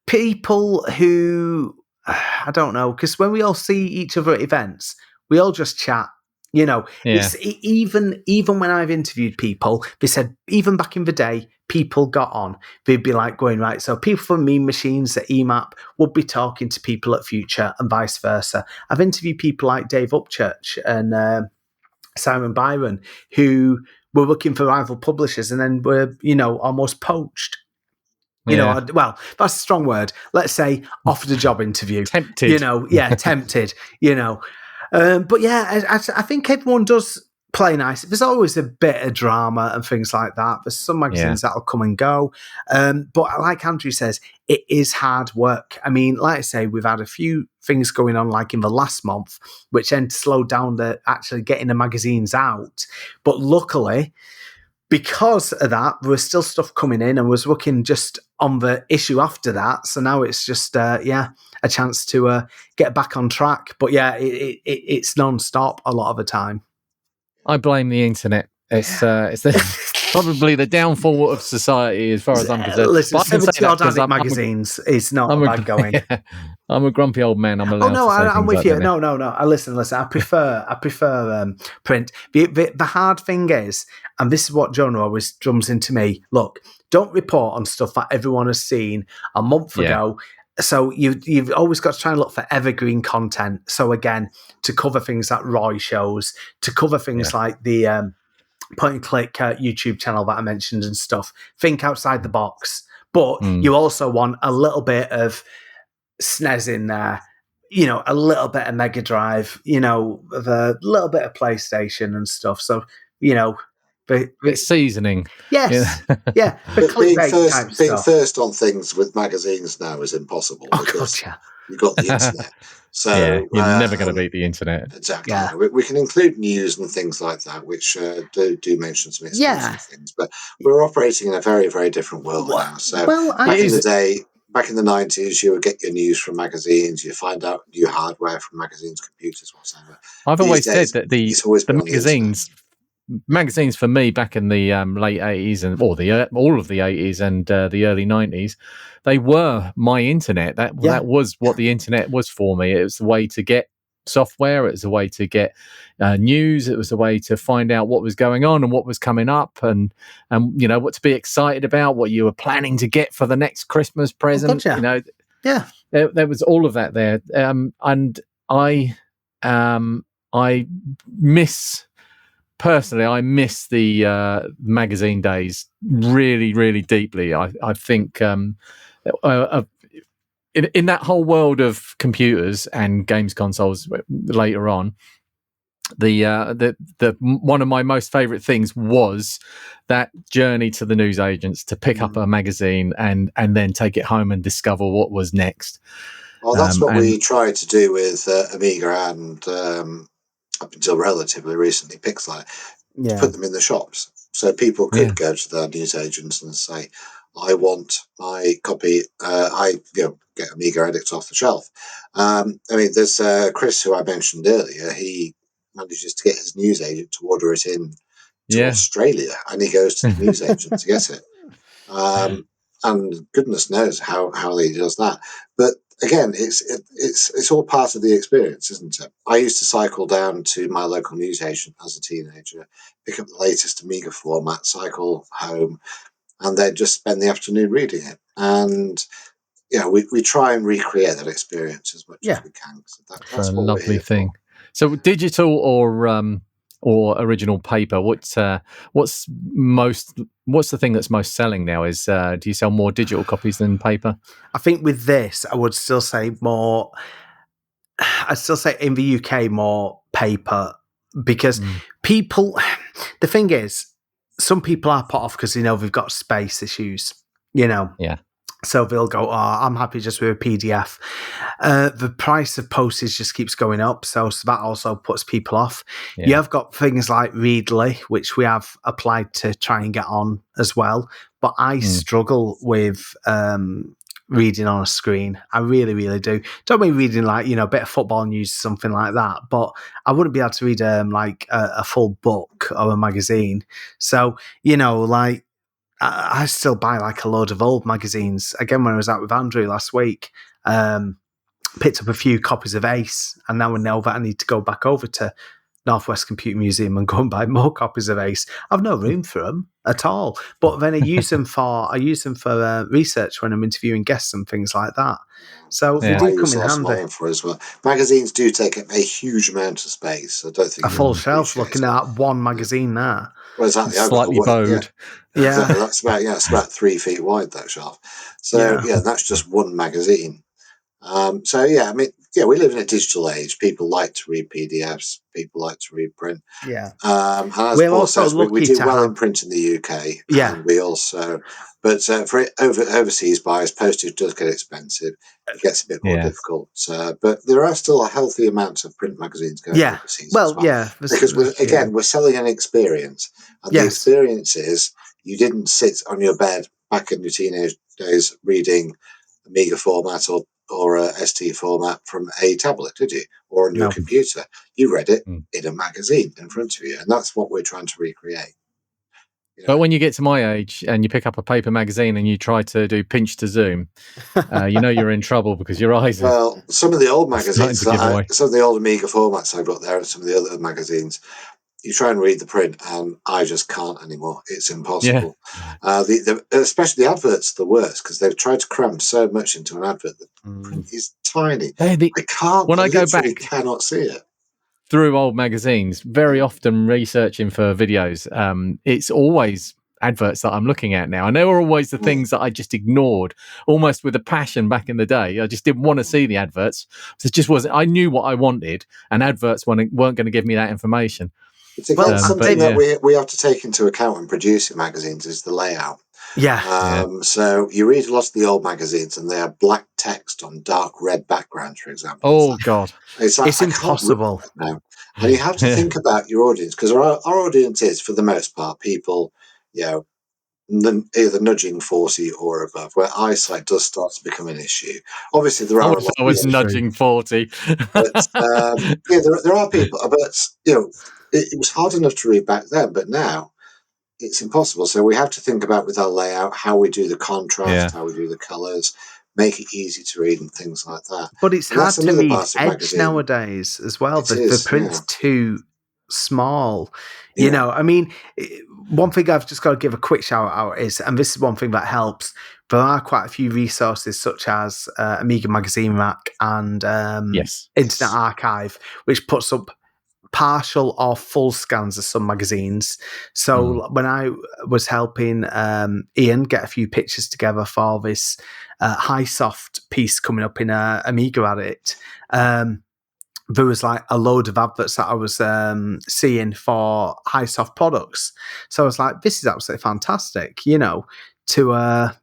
people who, I don't know, because when we all see each other at events, we all just chat. It's even when I've interviewed people, they said even back in the day, people got on. They'd be like going, right, so people from Mean Machines at EMAP would be talking to people at Future and vice versa. I've interviewed people like Dave Upchurch and Simon Byron who were looking for rival publishers and then were, almost poached. Well, that's a strong word. Let's say offered a job interview. Tempted. Tempted, But yeah, I think everyone does play nice. There's always a bit of drama and things like that. There's some magazines that'll come and go. But like Andrew says, it is hard work. I mean, like I say, we've had a few things going on like in the last month, which then slowed down the actually getting the magazines out. But luckily, because of that, there was still stuff coming in and was working just on the issue after that. So now it's just, a chance to get back on track. But yeah, it's non-stop a lot of the time. I blame the internet. It's probably the downfall of society as far as I'm concerned. Listen, 70-odd Addict magazines is not bad going. Yeah, I'm a grumpy old man. I'm allowed I'm with like you. No. Listen. I prefer print. The hard thing is, and this is what John always drums into me. Look, don't report on stuff that everyone has seen a month ago. So you've always got to try and look for evergreen content. So again, to cover things that Roy shows, to cover things like the point and click YouTube channel that I mentioned and stuff. Think outside the box, but you also want a little bit of SNES in there. a little bit of Mega Drive, with a little bit of PlayStation and stuff. So, bit seasoning. Yes, yeah. But being clickbait type stuff. first on things with magazines now is impossible because you've got the internet. So you're never going to beat the internet. Exactly. Yeah. We can include news and things like that, which do mention some exclusive things. But we're operating in a very, very different world now. So back in the day, back in the 90s, you would get your news from magazines. You find out new hardware from magazines, computers, whatever. I've always said that the magazines for me back in the late 80s and all of the 80s and the early 90s, they were my internet. That was what the internet was for me. It was the way to get software. It was a way to get news. It was a way to find out what was going on and what was coming up, and what to be excited about, what you were planning to get for the next Christmas present. There was all of that there, and I miss. Personally, I miss the magazine days really, really deeply. I think in that whole world of computers and games consoles later on, the one of my most favourite things was that journey to the newsagents to pick up a magazine and then take it home and discover what was next. Well, that's what we tried to do with Amiga and up until relatively recently, Pixlart, to put them in the shops. So people could go to their newsagents and say, I want my copy, get Amiga Addict off the shelf. There's Chris, who I mentioned earlier, he manages to get his newsagent to order it in to Australia, and he goes to the newsagent to get it. And goodness knows how he does that. But again, it's all part of the experience, isn't it? I used to cycle down to my local newsagent as a teenager, pick up the latest Amiga format, cycle home, and then just spend the afternoon reading it. And we try and recreate that experience as much as we can. So that's a what lovely we're thing. So digital or original paper? What's the thing that's most selling now? Is do you sell more digital copies than paper? I think with this, I would still say more. I'd still say in the UK more paper, because people. The thing is, some people are put off because they've got space issues. Yeah. So they'll go, I'm happy just with a PDF. The price of postage just keeps going up, so that also puts people off. Yeah. You have got things like Readly, which we have applied to try and get on as well, but I struggle with reading on a screen. I really, really do. Don't mean reading like, a bit of football news, something like that, but I wouldn't be able to read like a full book or a magazine. So, I still buy like a load of old magazines. Again, when I was out with Andrew last week, picked up a few copies of Ace, and now I know that I need to go back over to Northwest Computer Museum and go and buy more copies of Ace. I've no room for them at all. But then I use them for research when I'm interviewing guests and things like that. So they do come in handy. For as well. Magazines do take up a huge amount of space. I don't think a full shelf looking at one magazine there. Well, exactly. Slightly bowed. Yeah. That's about 3 feet wide, that shelf. So that's just one magazine. We live in a digital age. People like to read PDFs. People like to read print. Yeah. And as Paul says, we do well in print in the UK. Yeah. And we also, but for overseas buyers, postage does get expensive. It gets a bit more difficult. But there are still a healthy amount of print magazines going overseas. Well, yeah. Because we're selling an experience. And the experience is you didn't sit on your bed back in your teenage days reading Amiga format or a ST format from a tablet, did you? Or on your computer. You read it in a magazine in front of you. And that's what we're trying to recreate. But when you get to my age and you pick up a paper magazine and you try to do pinch to zoom, you're in trouble because your eyes are... some of the old magazines, some of the old Amiga formats I've got there and some of the other magazines, you try and read the print and I just can't anymore. It's impossible. Especially the adverts are the worst because they've tried to cram so much into an advert. The print is tiny. I go back, cannot see it. Through old magazines, very often researching for videos, it's always adverts that I'm looking at now. And they were always the things that I just ignored almost with a passion back in the day. I just didn't want to see the adverts. So it just wasn't, I knew what I wanted, and adverts weren't going to give me that information. It's again something that we have to take into account when producing magazines is the layout. So you read a lot of the old magazines and they have black text on dark red backgrounds, for example. Oh, God. It's impossible. Now. And you have to think about your audience, because our audience is, for the most part, people, either nudging 40 or above, where eyesight does start to become an issue. Obviously, there are a lot. I was nudging 40. But there are people, but it was hard enough to read back then, but now it's impossible. So we have to think about with our layout how we do the contrast, how we do the colours, make it easy to read and things like that. But it's hard to read edge nowadays as well. The print's too small. You know, I mean, one thing I've just got to give a quick shout out is, and this is one thing that helps, there are quite a few resources such as Amiga Magazine Rack and Internet Archive, which puts up partial or full scans of some magazines. So when I was helping Ian get a few pictures together for this high soft piece coming up in Amiga Addict, there was like a load of adverts that I was seeing for high soft products. So I was like, this is absolutely fantastic, to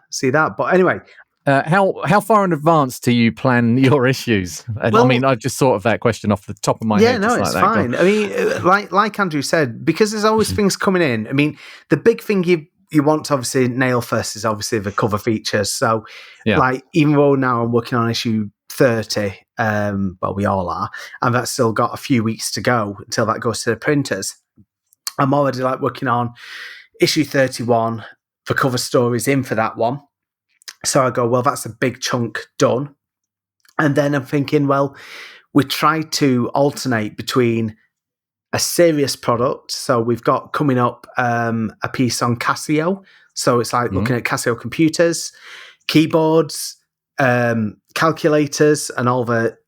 see that. But anyway, how far in advance do you plan your issues? I mean, I've just thought of that question off the top of my head. Yeah, no, it's fine. I mean, like Andrew said, because there's always things coming in. I mean, the big thing you want to obviously nail first is obviously the cover features. So, like, even though now I'm working on issue 30, well, we all are, and that's still got a few weeks to go until that goes to the printers. I'm already working on issue 31. The cover story's in for that one. So I go, well, that's a big chunk done. And then I'm thinking, well, we try to alternate between a serious product. So we've got coming up a piece on Casio. So it's like looking at Casio computers, keyboards, calculators, and all the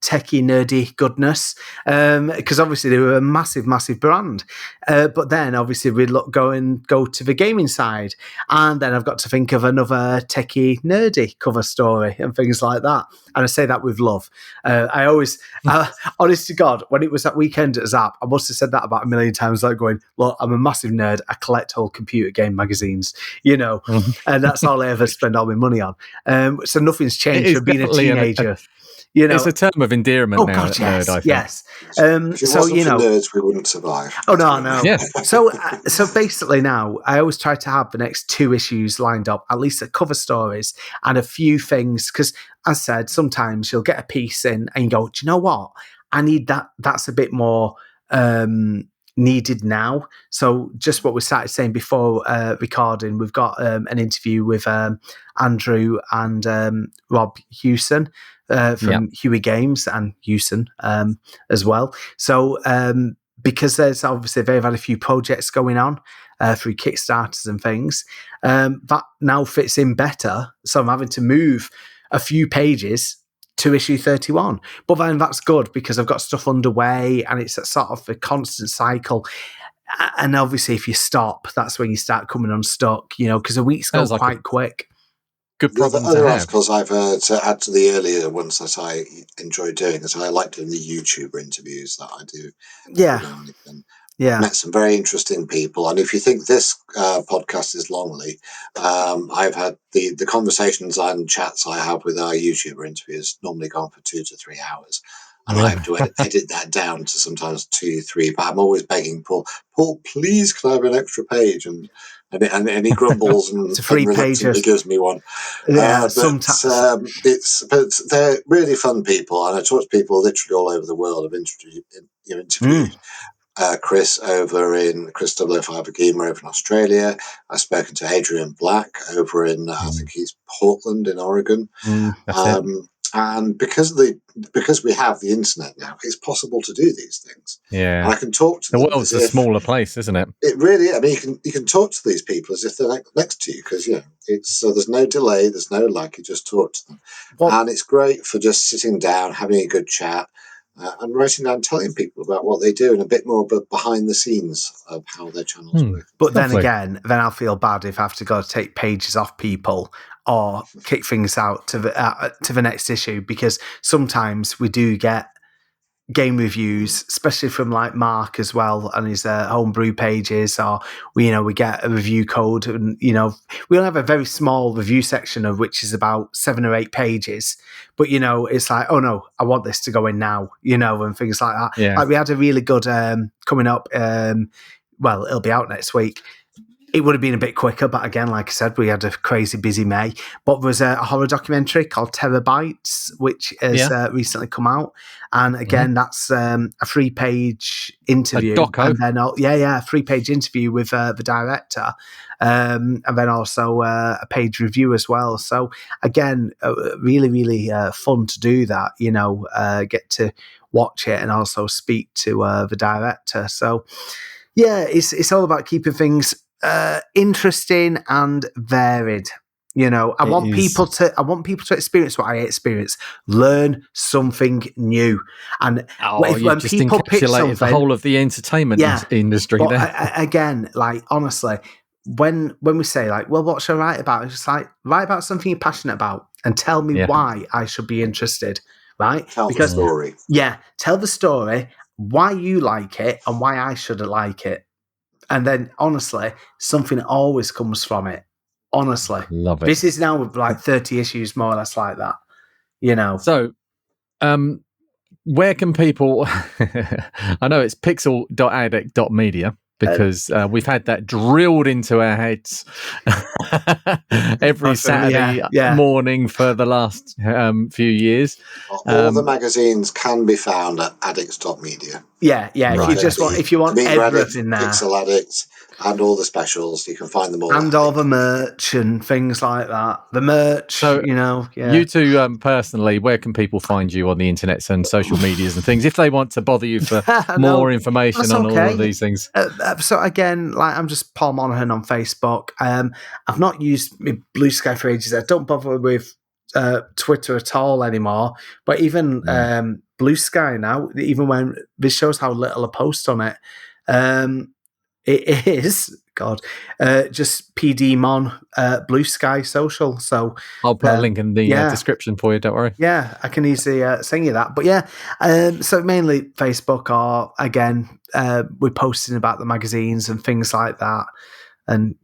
techie, nerdy goodness. Because obviously they were a massive, massive brand. But then obviously we go to the gaming side. And then I've got to think of another techie, nerdy cover story and things like that. And I say that with love. I always, honest to God, when it was that weekend at Zap, I must have said that about a million times, like going, look, I'm a massive nerd. I collect old computer game magazines, and that's all I ever spend all my money on. So nothing's changed from being a teenager. It's a term of endearment now. God, yes, nerd, I think. yes. If it wasn't for nerds, we wouldn't survive. Oh no. Yeah. So basically now, I always try to have the next 2 issues lined up, at least the cover stories and a few things. Because as I said, sometimes you'll get a piece in and you go, do you know what? I need that. That's a bit more needed now. So just what we started saying before recording, we've got an interview with Andrew and Rob Hewson from Huey Games and Hewson as well. So because there's obviously they've had a few projects going on through Kickstarters and things, that now fits in better. So I'm having to move a few pages to issue 31. But then that's good because I've got stuff underway and it's a sort of a constant cycle. And obviously if you stop, that's when you start coming unstuck, because the weeks go quite quick. Good problem the other to have. articles I've heard to add to the earlier ones that I enjoy doing is I like doing the YouTuber interviews that I do. Yeah. Met some very interesting people, and if you think this podcast is lonely, I've had the conversations and chats I have with our YouTuber interviews normally gone for 2 to 3 hours, and I have to edit that down to sometimes 2, 3. But I'm always begging Paul, please, can I have an extra page? And he grumbles and, it's a free page. He gives me one. Sometimes but they're really fun people, and I talk to people literally all over the world. I've interviewed Chris W5 Gamer over in Australia. I've spoken to Adrian Black over in I think he's Portland in Oregon. And because we have the internet now, it's possible to do these things. Yeah, and I can talk to them. The world's a smaller place, isn't it? It really. I mean, you can talk to these people as if they're next to you because it's there's no delay, there's no lag. You just talk to them, and it's great for just sitting down, having a good chat. and writing down, telling people about what they do and a bit more behind the scenes of how their channels work. But then Lovely. again, then I'll feel bad if I have to go take pages off people or kick things out to the next issue, because sometimes we do get game reviews, especially from like Mark as well and his homebrew pages, or we get a review code, and we'll have a very small review section of which is about 7 or 8 pages, but it's like, oh no, I want this to go in now, and things like that. Yeah. Like we had a really good coming up, well, it'll be out next week. It would have been a bit quicker, but again, like I said, we had a crazy busy May. But there was a horror documentary called Terabytes, which has recently come out. And again, that's a 3-page interview. A doco. And then, a 3-page interview with the director. And then also a page review as well. So again, really, really fun to do that, get to watch it and also speak to the director. So yeah, it's all about keeping things interesting and varied. I want people to experience what I experience, learn something new. And when just people pick something, the whole of the entertainment industry but there. Again, like honestly, when we say like, well, what should I write about? It's just like, write about something you're passionate about and tell me why I should be interested. Right? Tell the story. Yeah, tell the story, why you like it and why I shouldn't like it. And then, honestly, something always comes from it. Honestly. Love it. This is now like 30 issues, more or less like that. So, where can people... I know it's pixel.addict.media, because we've had that drilled into our heads every Saturday morning for the last few years. All the magazines can be found at addicts.media. Yeah. Right. If you want everything there, Pixel Addicts, and all the specials, you can find them all. And all the merch and things like that. The merch, so, You two, personally, where can people find you on the internet and social medias and things if they want to bother you for more information on all of these things? So again, like I'm just Paul Monaghan on Facebook. I've not used Bluesky for ages. I don't bother with Twitter at all anymore. But even Bluesky now, even when this shows how little I post on it. It is just PD Mon Bluesky social. So I'll put a link in the description for you. Don't worry. Yeah, I can easily send you that. But so mainly Facebook, or again, we're posting about the magazines and things like that. And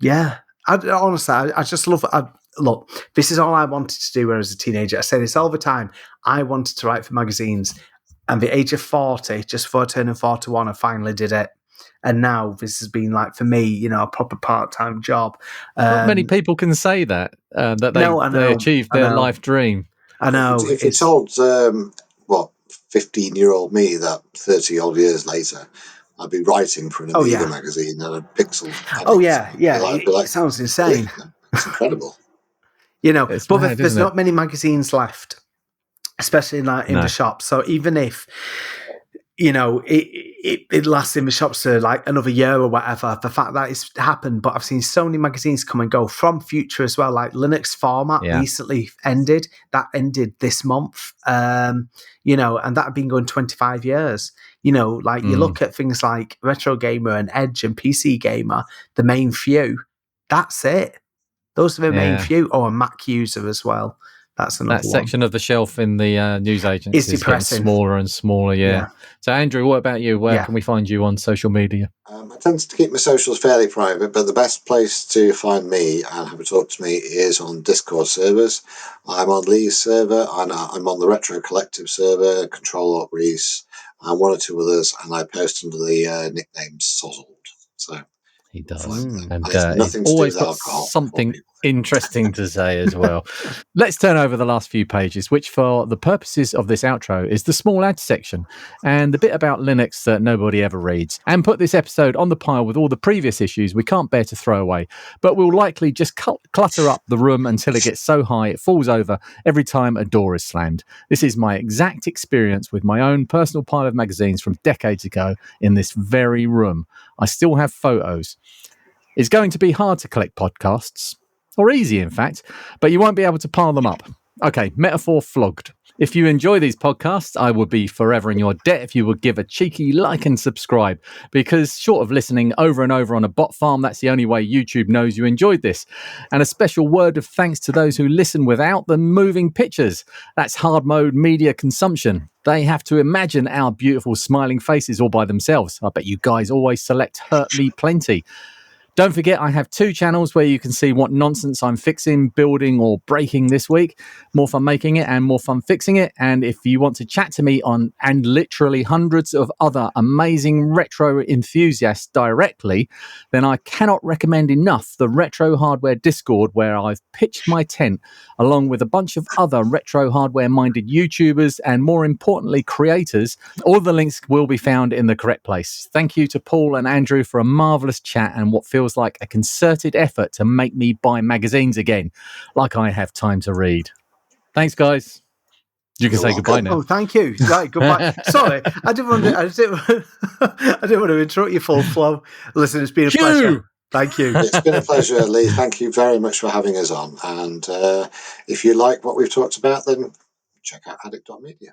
honestly, I just love. Look, this is all I wanted to do when I was a teenager. I say this all the time. I wanted to write for magazines, and the age of 40, just before turning 41, I finally did it. And now this has been like, for me, a proper part-time job. Not many people can say that they achieved their life dream. I know. If you told 15-year-old me that 30-odd years later I'd be writing for an Amiga magazine and a Pixel. It sounds insane. It's incredible. But there's not many magazines left, especially in the shops. So even if it lasts in the shops for like another year or whatever, the fact that it's happened, but I've seen so many magazines come and go from Future as well, like Linux Format recently ended. That ended this month, and that had been going 25 years. You look at things like Retro Gamer and Edge and PC Gamer, the main few, that's it. Those are the main few. Oh, and Mac User as well. That's another that section of the shelf in the news agencies is getting smaller and smaller. Yeah. So, Andrew, what about you? Where can we find you on social media? I tend to keep my socials fairly private, but the best place to find me and have a talk to me is on Discord servers. I'm on Lee's server, and I'm on the Retro Collective server, Control Alt Reese, and one or two others, and I post under the nickname Sozzled. So he does, and he's always got something interesting to say as well. Let's turn over the last few pages, which for the purposes of this outro is the small ad section and the bit about Linux that nobody ever reads, and put this episode on the pile with all the previous issues we can't bear to throw away, but we'll likely just clutter up the room until it gets so high it falls over every time a door is slammed. This is my exact experience with my own personal pile of magazines from decades ago in this very room. I still have photos. It's going to be hard to collect podcasts, or easy, in fact, but you won't be able to pile them up. Okay, metaphor flogged. If you enjoy these podcasts, I would be forever in your debt if you would give a cheeky like and subscribe, because short of listening over and over on a bot farm, that's the only way YouTube knows you enjoyed this. And a special word of thanks to those who listen without the moving pictures. That's hard mode media consumption. They have to imagine our beautiful smiling faces all by themselves. I bet you guys always select Hurt Me Plenty. Don't forget, I have 2 channels where you can see what nonsense I'm fixing, building, or breaking this week. More Fun Making It and More Fun Fixing It. And if you want to chat to me on and literally hundreds of other amazing retro enthusiasts directly, then I cannot recommend enough the Retro Hardware Discord, where I've pitched my tent along with a bunch of other retro hardware-minded YouTubers and, more importantly, creators. All the links will be found in the correct place. Thank you to Paul and Andrew for a marvellous chat and what feels like a concerted effort to make me buy magazines again, like I have time to read. Thanks, guys. You can say goodbye now. Oh, thank you. Right, goodbye. Sorry, I didn't want to interrupt your full flow. Listen, it's been a pleasure. Thank you. It's been a pleasure, Lee. Thank you very much for having us on. And if you like what we've talked about, then check out Addict.media.